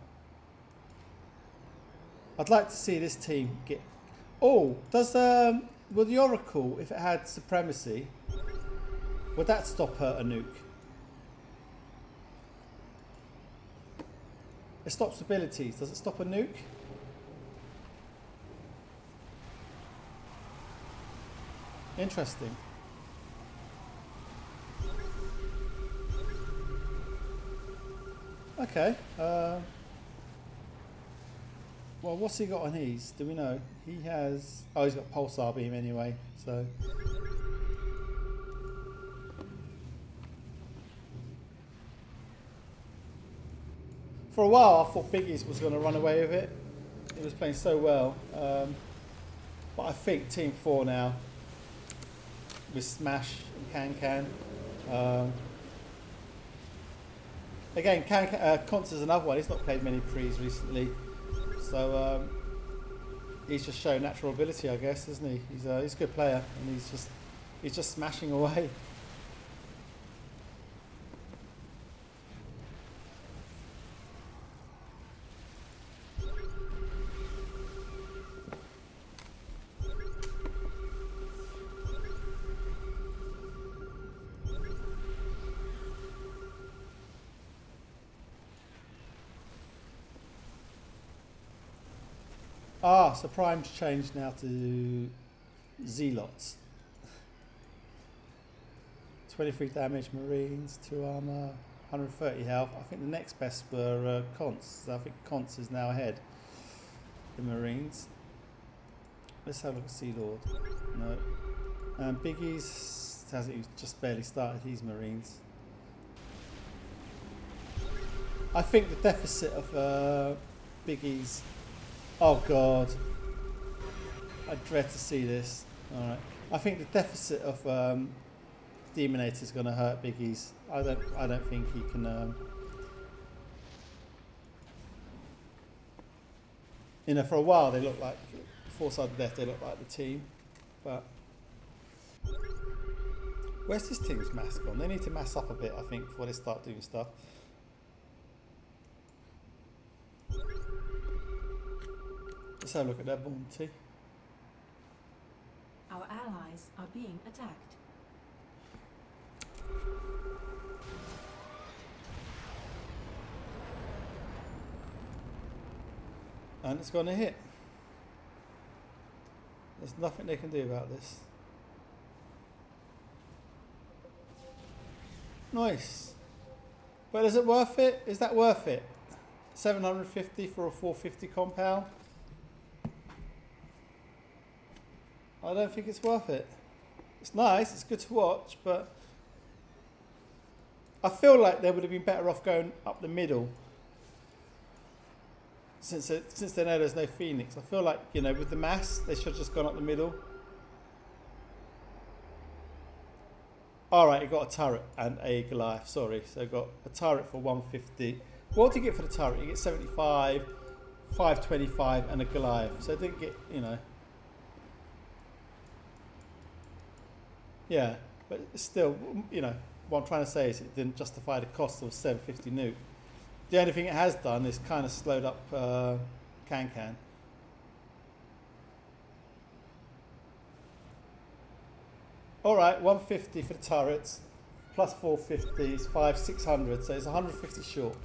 I'd like to see this team get... Oh, does will the Oracle, if it had Supremacy, would that stop a nuke? It stops abilities. Does it stop a nuke? Interesting. Okay. Well, what's he got on his? Do we know? He has... Oh, he's got Pulsar Beam anyway, so... For a while, I thought Biggies was going to run away with it. He was playing so well. But I think Team 4 now, with Smash and CanCan. Again, Conts is another one. He's not played many pre's recently. So he's just shown natural ability, I guess, isn't he? He's a good player, and he's just smashing away. Ah, so Prime's changed now to Zealots. 23 damage, Marines, 2 armor, 130 health. I think the next best were Conts. So I think Conts is now ahead. The Marines. Let's have a look at Sealord. No. Biggies hasn't. He's just barely started his Marines. I think the deficit of Biggies. Oh God, I dread to see this. All right, I think the deficit of Demonator is going to hurt Biggies. I don't think he can. You know, for a while they look like Foresight of Death. They look like the team, but where's this team's mass gone? They need to mass up a bit, I think, before they start doing stuff. Let's have a look at that bounty. Our allies are being attacked. And it's going to hit. There's nothing they can do about this. Nice. But is it worth it? Is that worth it? 750 for a 450 compound? I don't think it's worth it. It's nice, it's good to watch, but I feel like they would have been better off going up the middle. Since they know there's no Phoenix, I feel like, you know, with the mass, they should have just gone up the middle. Alright, you got a turret and a Goliath, sorry. So got a turret for 150. What do you get for the turret? You get 75, 525 and a Goliath. So I didn't get, you know. Yeah, but still, you know, what I'm trying to say is it didn't justify the cost of 750 nuke. The only thing it has done is kind of slowed up CanCan. All right, 150 for the turrets, plus 450 is 600, so it's 150 short.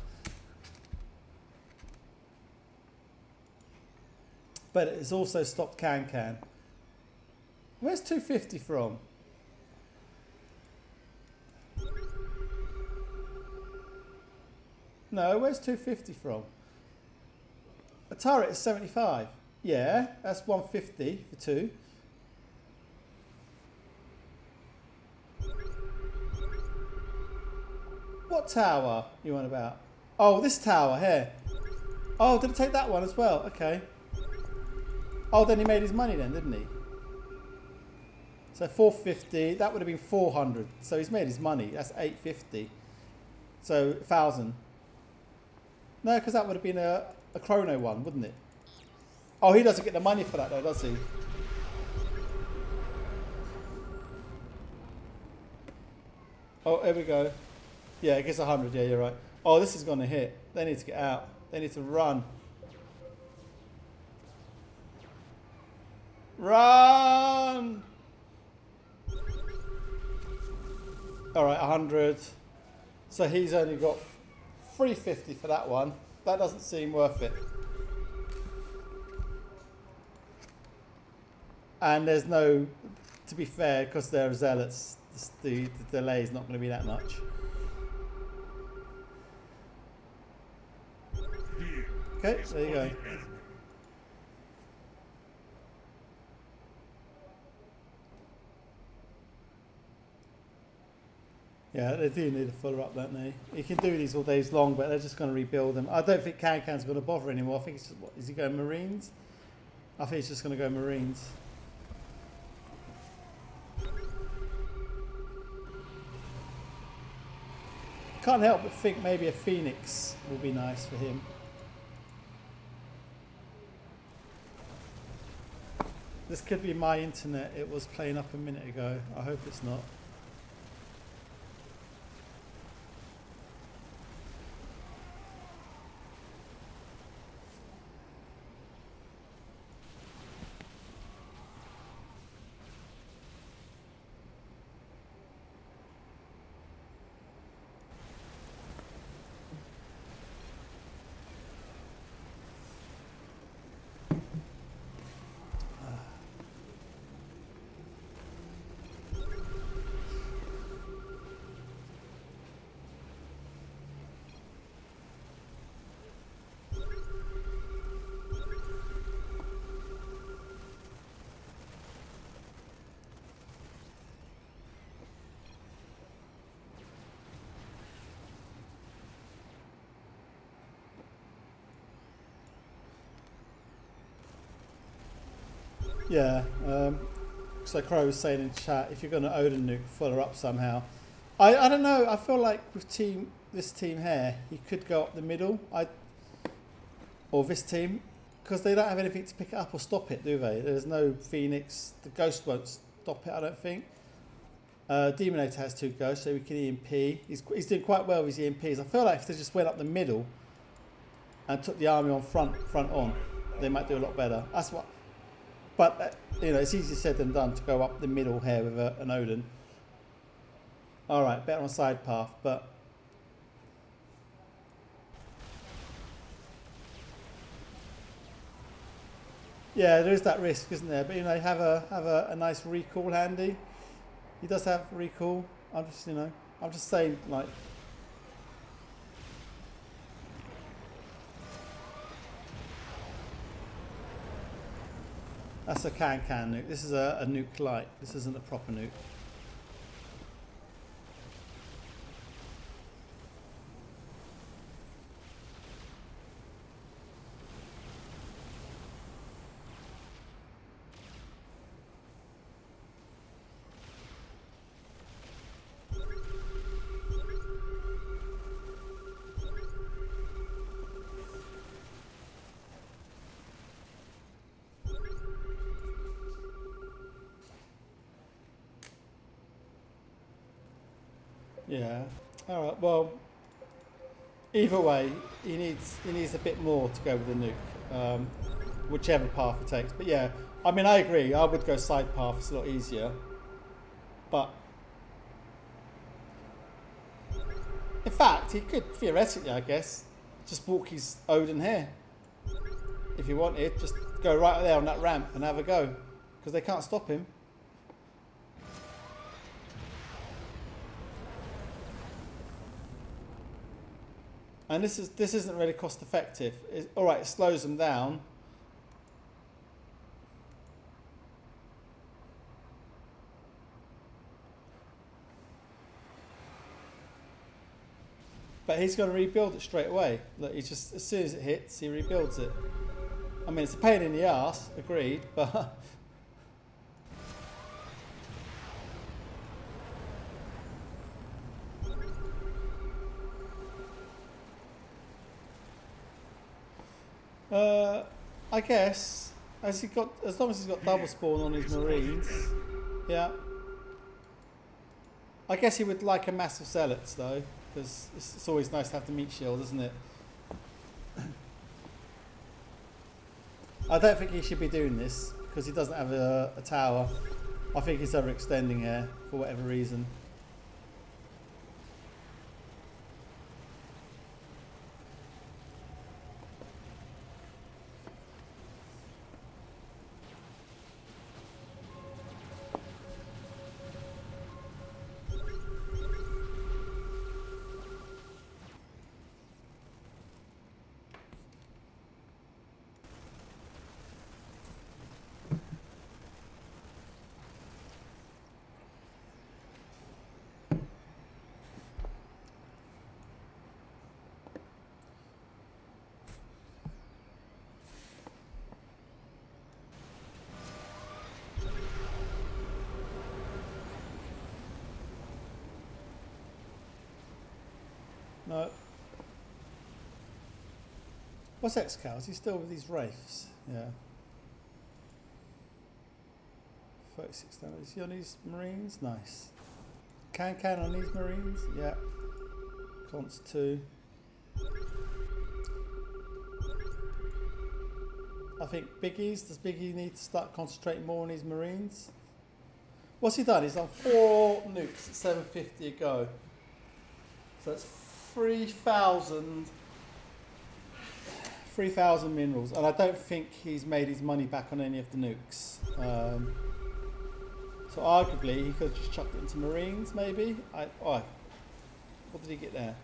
But it's also stopped CanCan. Where's 250 from? No, where's 250 from? A turret is 75. Yeah, that's 150 for 2. What tower you on about? Oh, this tower here. Oh, did it take that one as well? Okay. Oh, then he made his money then, didn't he? So 450, that would have been 400. So he's made his money. That's 850. So 1,000. No, because that would have been a chrono one, wouldn't it? Oh, he doesn't get the money for that though, does he? Oh, here we go. Yeah, it gets 100. Yeah, you're right. Oh, this is going to hit. They need to get out. They need to run. Run! All right, 100. So he's only got 350 for that one. That doesn't seem worth it. And there's no, to be fair, because they're zealots, the delay is not going to be that much. Okay, there you go. Yeah, they do need a follow up, don't they? You can do these all days long, but they're just going to rebuild them. I don't think CanCan's going to bother anymore. I think it's just, what, is he going Marines? I think he's just going to go Marines. Can't help but think maybe a Phoenix will be nice for him. This could be my internet. It was playing up a minute ago. I hope it's not. Yeah, so Crow was saying in chat, if you're going to Odin nuke, follow up somehow. I don't know, I feel like with this team here, he could go up the middle, or this team, because they don't have anything to pick it up or stop it, do they? There's no Phoenix, the Ghost won't stop it, I don't think. Demonator has 2 Ghosts, so we can EMP. He's doing quite well with his EMPs. I feel like if they just went up the middle and took the army on front on, they might do a lot better. That's what. But, you know, it's easier said than done to go up the middle here with an Odin. Alright, better on side path, but... Yeah, there is that risk, isn't there? But, you know, have a nice recall handy. He does have recall. I'm just, you know, I'm just saying, like... That's a CanCan nuke. This is a nuke light. This isn't a proper nuke. Yeah. All right. Well, either way, he needs a bit more to go with the nuke, whichever path it takes. But yeah, I mean, I agree. I would go side path. It's a lot easier. But in fact, he could theoretically, I guess, just walk his Odin here. If he wanted, just go right there on that ramp and have a go. Because they can't stop him. And this isn't really cost effective. Alright, it slows them down. But he's going to rebuild it straight away. Look, he just, as soon as it hits, he rebuilds it. I mean, it's a pain in the arse, agreed, but... I guess, as long as he's got double spawn on his Marines, yeah. I guess he would like a massive zealots though, because it's always nice to have the meat shield, isn't it? I don't think he should be doing this because he doesn't have a tower. I think he's overextending here for whatever reason. No. What's Excal? Is he still with these wraiths? Yeah. 36 damage. Is he on these Marines? Nice. CanCan on these Marines? Yeah. Const 2. I think Biggies. Does Biggie need to start concentrating more on his Marines? What's he done? He's done 4 nukes at 750 a go. So that's 3,000 minerals, and I don't think he's made his money back on any of the nukes. So arguably he could have just chucked it into Marines, maybe. What did he get there?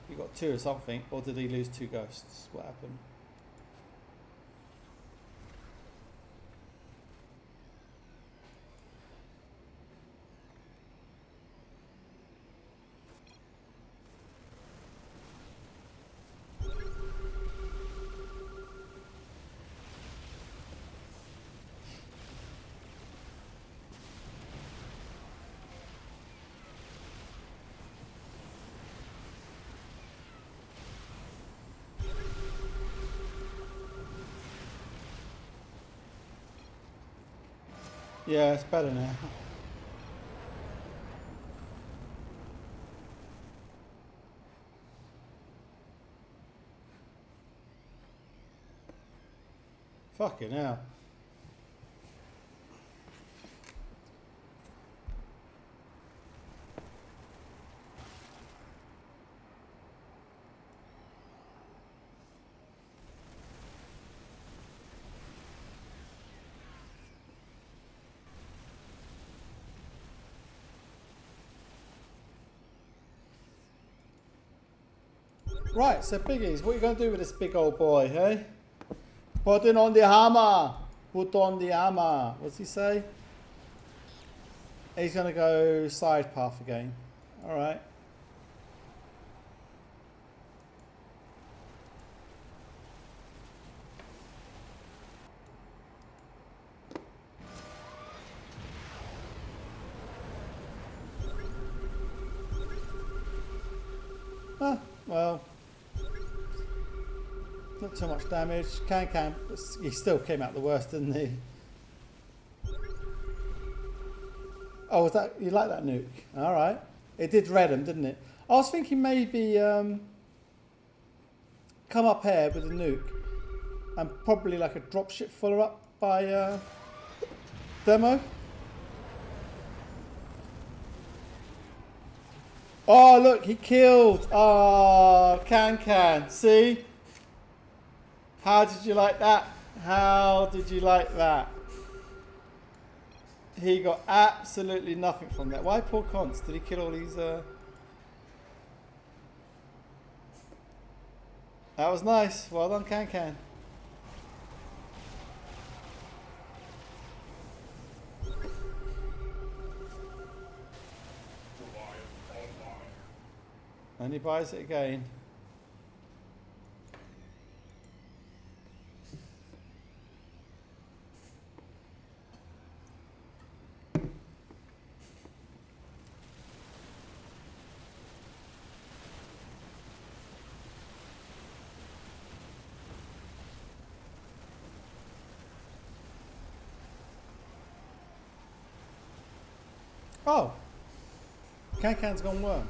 He got 2 or something, or did he lose 2 ghosts? What happened? Yeah, it's better now. Fucking hell. Right, so Biggies, what are you going to do with this big old boy, hey? Put it on the hammer. Put on the hammer. What's he say? He's going to go side path again. All right. Well, not too much damage. CanCan, he still came out the worst, didn't he? Oh, was that, you like that nuke? All right. It did red him, didn't it? I was thinking maybe come up here with a nuke and probably like a dropship follow up by Demo. Oh, look, he killed. Oh, CanCan. See? How did you like that? How did you like that? He got absolutely nothing from that. Why poor Const? Did he kill all these? That was nice. Well done, CanCan. And he buys it again. Oh, CanCan's gone worm.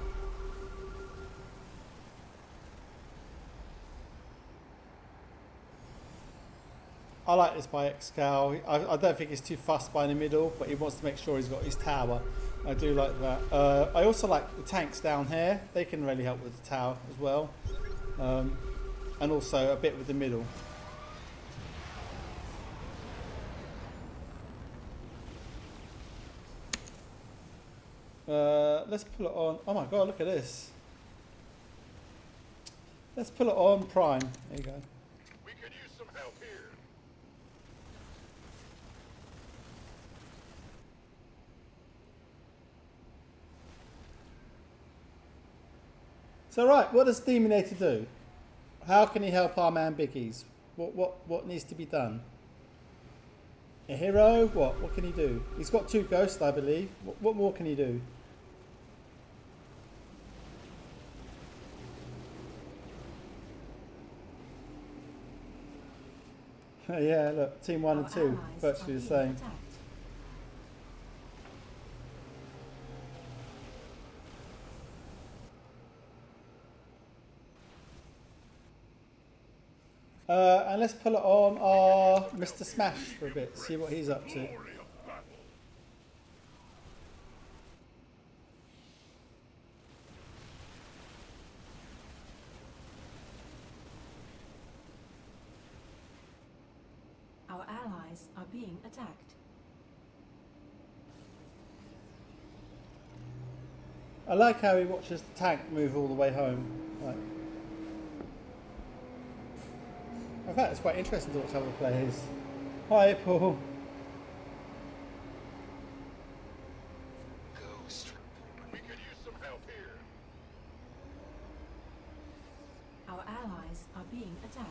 I like this by Excal. I don't think he's too fussed by the middle, but he wants to make sure he's got his tower. I do like that. I also like the tanks down here. They can really help with the tower as well. And also a bit with the middle. Let's pull it on. Oh my god, look at this. Let's pull it on Prime. There you go. We could use some help here. So right, what does Demonator do? How can he help our man Biggies? What needs to be done? A hero? What can he do? He's got 2 ghosts, I believe. What more can he do? Yeah, look, team 1 and 2, virtually the same. And let's pull it on our Mr. Smash for a bit, see what he's up to. Our allies are being attacked. I like how he watches the tank move all the way home. Like, in fact, it's quite interesting to watch other players. Hi, Paul. Ghost. We could use some help here. Our allies are being attacked.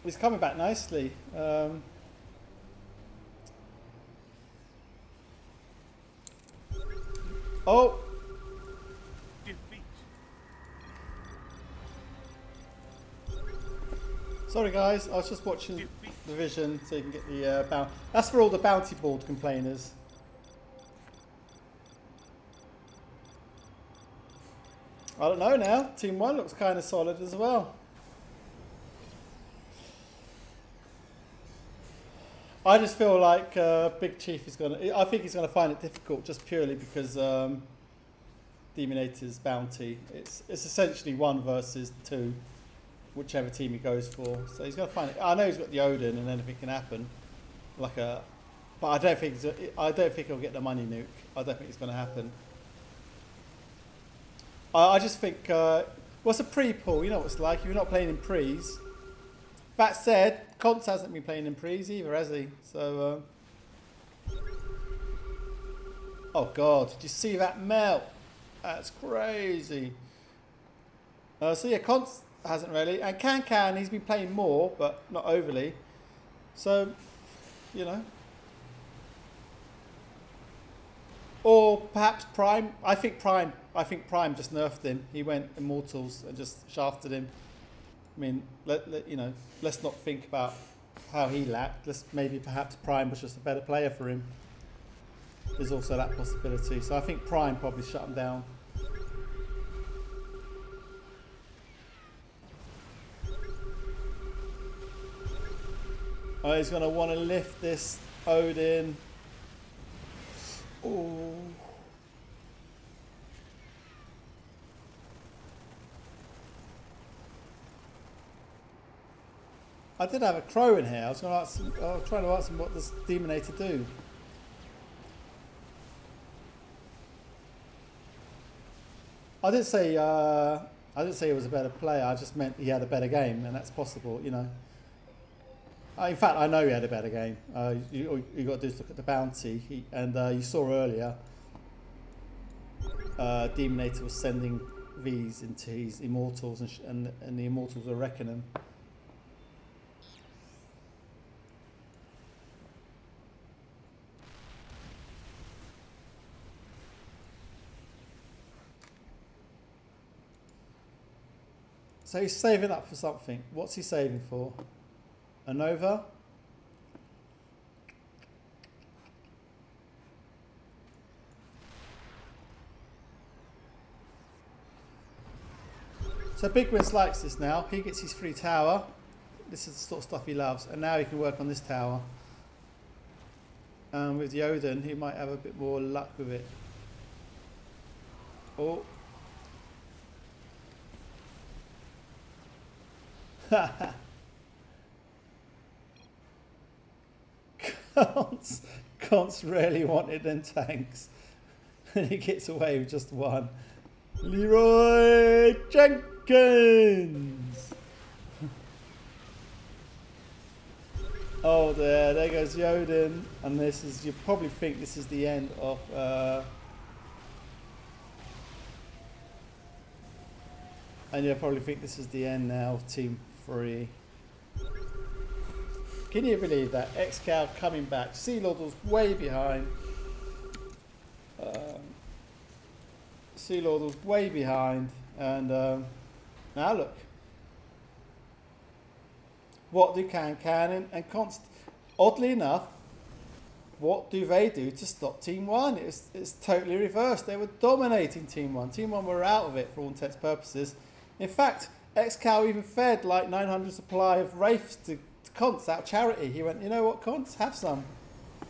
He's coming back nicely. Oh! Defeat. Sorry guys, I was just watching the vision so you can get the bounty. That's for all the bounty board complainers. I don't know now. Team 1 looks kind of solid as well. I just feel like Big Chief is going to... I think he's going to find it difficult just purely because Demonator's bounty. It's essentially 1 versus 2, whichever team he goes for. So he's going to find it... I know he's got the Odin and anything can happen. But I don't think he'll get the money nuke. I don't think it's going to happen. I just think... what's a pre-pull? You know what it's like if you're not playing in pre's. That said, Const hasn't been playing in pre's either, has he? So, oh god, did you see that melt? That's crazy. So yeah, Const hasn't really, and CanCan, he's been playing more, but not overly. So, you know. Or perhaps Prime. I think Prime just nerfed him. He went Immortals and just shafted him. I mean, let's not think about how he lacked. Perhaps Prime was just a better player for him. There's also that possibility. So I think Prime probably shut him down. Oh, he's going to want to lift this Odin. Oh. I did have a crow in here. I was trying to ask him what does Demonator do. I didn't say he was a better player. I just meant he had a better game, and that's possible, you know. In fact, I know he had a better game. You got to do is look at the bounty, and you saw earlier. Demonator was sending V's into his immortals, and the immortals were wrecking him. So he's saving up for something. What's he saving for? A Nova? So BIGGIES likes this now. He gets his free tower. This is the sort of stuff he loves. And now he can work on this tower. With Yoden, he might have a bit more luck with it. Oh. Const's really wanted them tanks. And he gets away with just one. Leroy Jenkins! Oh, there goes Yoden. And this is, you probably think this is the end of... and you probably think this is the end now of Team 3. Can you believe that? Excal coming back. Sealord was way behind. Sealord was way behind. And now look. What do CanCan and Const... Oddly enough, what do they do to stop Team 1? It's totally reversed. They were dominating Team 1. Team 1 were out of it for all intents and purposes. In fact, Excal even fed like 900 supply of Wraiths to Const out of charity. He went, you know what, Const, have some.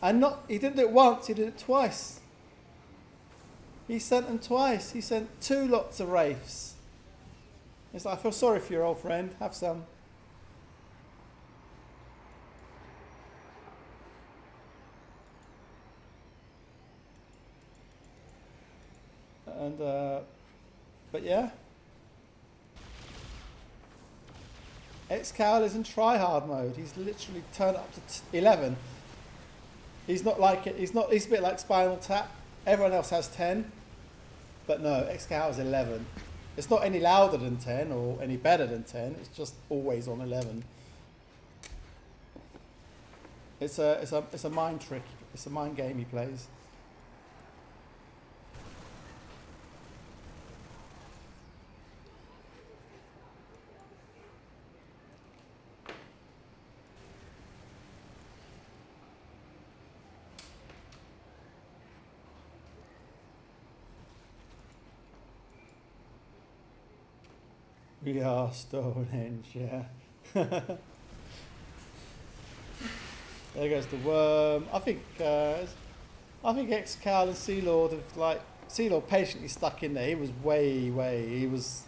And he didn't do it once, he did it twice. He sent them twice. He sent 2 lots of Wraiths. It's like, I feel sorry for your old friend, have some. And, but yeah. Excal is in try-hard mode. He's literally turned up to 11. He's not like it. He's a bit like Spinal Tap. Everyone else has 10, but no, Excal is 11. It's not any louder than 10 or any better than 10. It's just always on 11. It's a mind trick. It's a mind game he plays. We are Stonehenge, yeah. There goes the worm. I think Excal and Sealord have like Sealord patiently stuck in there. He was way. He was,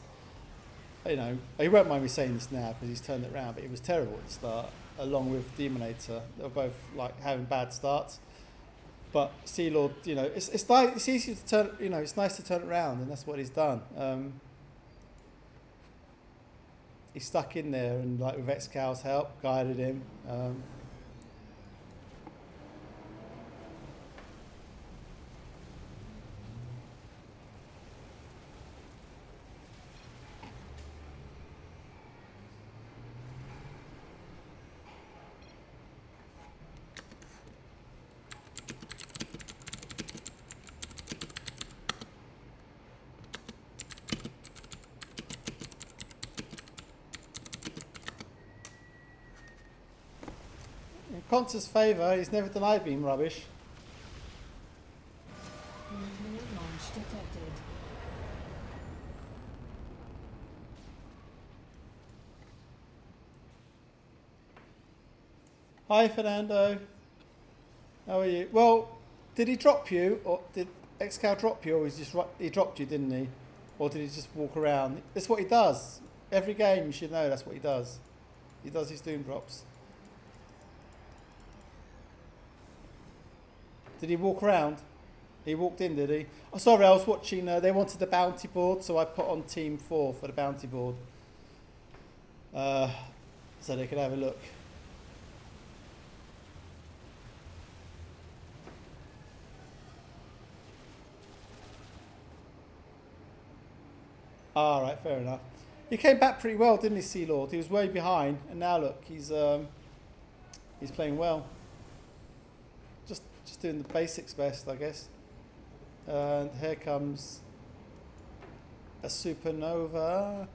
you know, he won't mind me saying this now because he's turned it around. But he was terrible at the start, along with Demonator. They were both like having bad starts. But Sealord, you know, it's nice. It's easy to turn. You know, it's nice to turn it around, and that's what he's done. He stuck in there and, like, with Excal's help, guided him. In Const's favour, he's never denied being rubbish. Nuclear launch detected. Hi, Fernando. How are you? Well, did he drop you, or did Excal drop you, or he dropped you, didn't he? Or did he just walk around? That's what he does. Every game, you should know that's what he does. He does his doom drops. Did he walk around? He walked in, did he? Oh, sorry, I was watching. They wanted the bounty board, so I put on Team 4 for the bounty board. So they could have a look. All right, fair enough. He came back pretty well, didn't he, Sealord? He was way behind, and now look, he's playing well. Just doing the basics best, I guess. And here comes a supernova.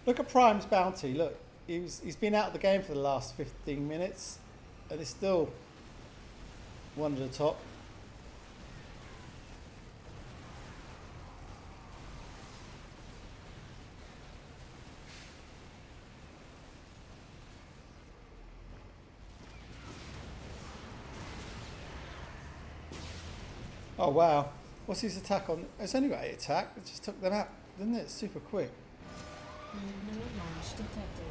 Look at Prime's bounty. Look, he's been out of the game for the last 15 minutes, and he's still one of the top. Oh wow, what's his attack on? It's only got 8 attack. It just took them out, didn't it? Super quick. Nuclear launch detected.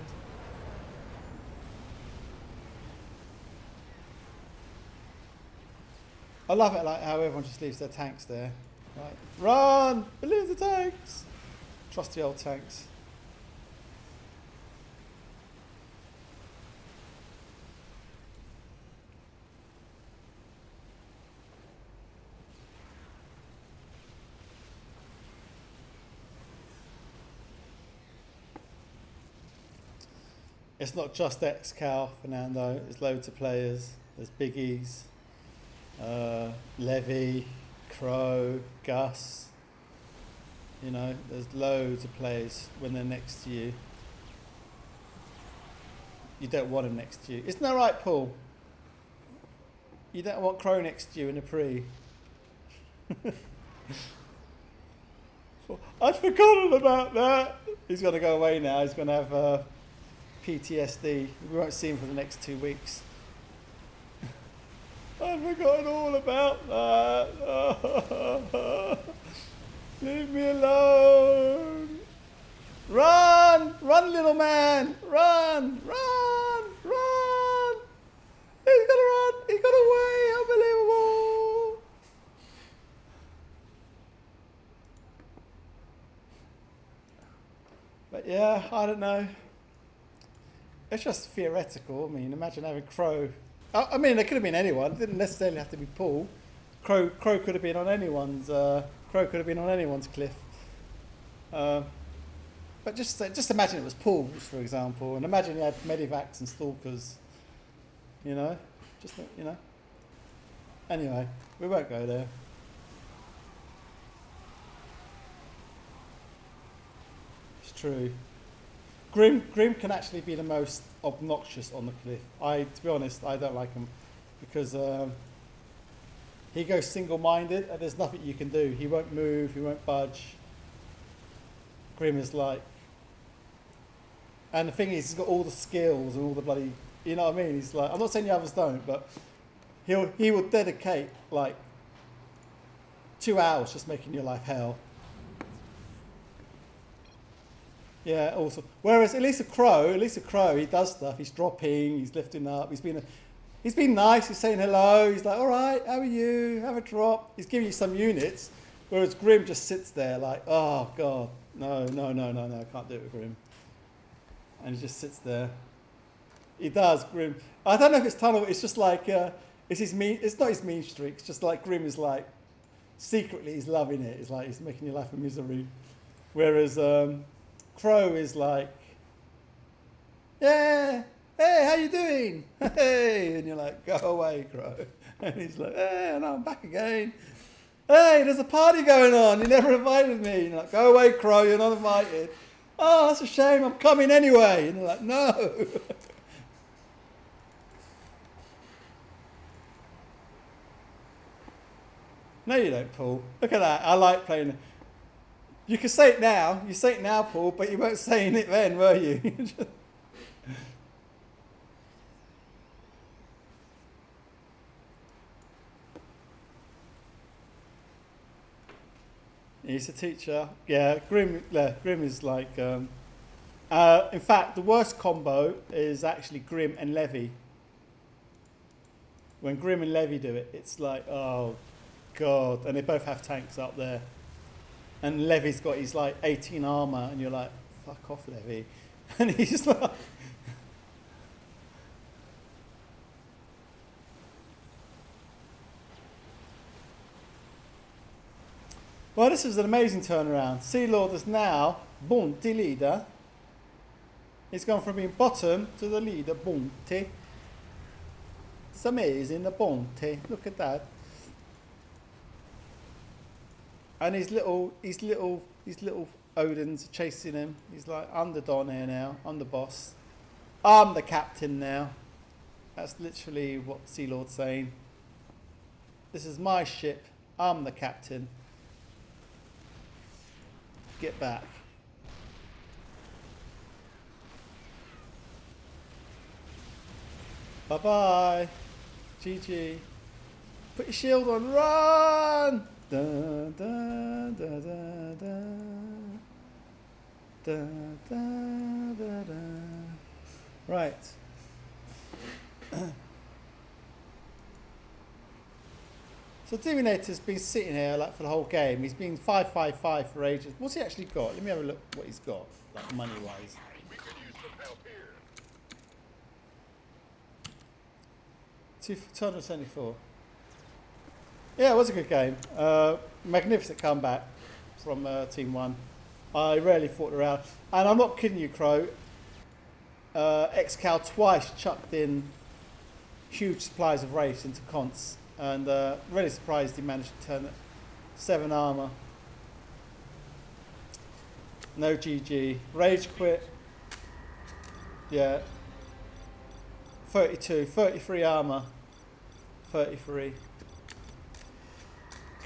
I love it, like how everyone just leaves their tanks there. Right, run! Believe the tanks. Trusty old tanks. It's not just Excal, Fernando. There's loads of players. There's Biggies, Levy, Crow, Gus. You know, there's loads of players when they're next to you. You don't want them next to you. Isn't that right, Paul? You don't want Crow next to you in a pre. I'd forgotten about that. He's got to go away now. He's going to have PTSD. We won't see him for the next 2 weeks. I've forgotten all about that. Leave me alone. Run! Run, little man! Run! Run! Run! He's got to run! He got away! Unbelievable! But yeah, I don't know. It's just theoretical. I mean, imagine having Crow. I mean, it could have been anyone. It didn't necessarily have to be Paul. Crow could have been on anyone's. Crow could have been on anyone's cliff. But just imagine it was Paul's, for example, and imagine you had Medivacs and Stalkers. You know, you know. Anyway, we won't go there. It's true. Grim can actually be the most obnoxious on the cliff. To be honest, I don't like him because he goes single-minded and there's nothing you can do. He won't move, he won't budge. Grim is like, and the thing is, he's got all the skills and all the bloody, you know what I mean? He's like, I'm not saying the others don't, but he will dedicate like 2 hours just making your life hell. Yeah, awesome. Whereas at least a crow, he does stuff. He's dropping, he's lifting up. He's been nice. He's saying hello. He's like, all right, how are you? Have a drop. He's giving you some units. Whereas Grim just sits there like, oh god, no, I can't do it with Grim. And he just sits there. He does, Grim. I don't know if it's tunnel. It's just like it's his mean. It's not his mean streak. It's just like Grim is like secretly he's loving it. It's like he's making your life a misery. Whereas Crow is like, yeah, hey, how you doing? Hey, and you're like, go away, Crow. And he's like, hey, and I'm back again. Hey, there's a party going on. You never invited me. And you're like, go away, Crow. You're not invited. Oh, that's a shame. I'm coming anyway. And you're like, no. No, you don't, Paul. Look at that. I like playing. You can say it now. You say it now, Paul, but you weren't saying it then, were you? He's a teacher. Yeah, Grim is like... in fact, the worst combo is actually Grim and Levy. When Grim and Levy do it, it's like, oh, God. And they both have tanks up there. And Levy's got his, like, 18 armor, and you're like, fuck off, Levy. And he's like... Well, this is an amazing turnaround. Sealord is now Bounty leader. He's gone from being bottom to the leader, Bounty. It's amazing, the Bounty. Look at that. And his little Odins are chasing him. He's like, I'm the Don here now. I'm the boss. I'm the captain now. That's literally what Sealord's saying. This is my ship. I'm the captain. Get back. Bye bye. GG. Put your shield on. Run. Da, da, da, da, da. Da, da, da, da. Right. So Demonator's been sitting here like for the whole game. He's been 5-5-5 for ages. What's he actually got? Let me have a look what he's got, like money wise. We could use some help here. 274. Yeah, it was a good game. Magnificent comeback from Team 1. I rarely fought around. And I'm not kidding you, Crow. Excal twice chucked in huge supplies of race into Conts. And really surprised he managed to turn it. 7 armor. No GG. Rage quit. Yeah. 32. 33 armor. 33.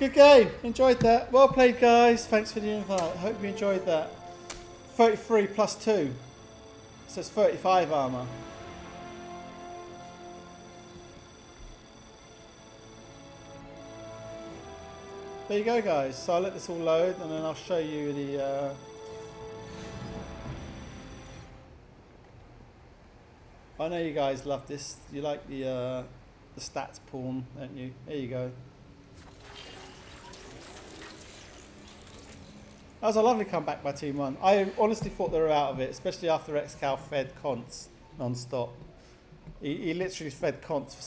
Good game. Enjoyed that. Well played, guys. Thanks for the invite. Hope you enjoyed that. 33 plus 2. So it's 35 armor. There you go, guys. So I'll let this all load and then I'll show you the... I know you guys love this. You like the stats porn, don't you? There you go. That was a lovely comeback by Team 1. I honestly thought they were out of it, especially after Excal fed Conts non-stop. He literally fed Conts for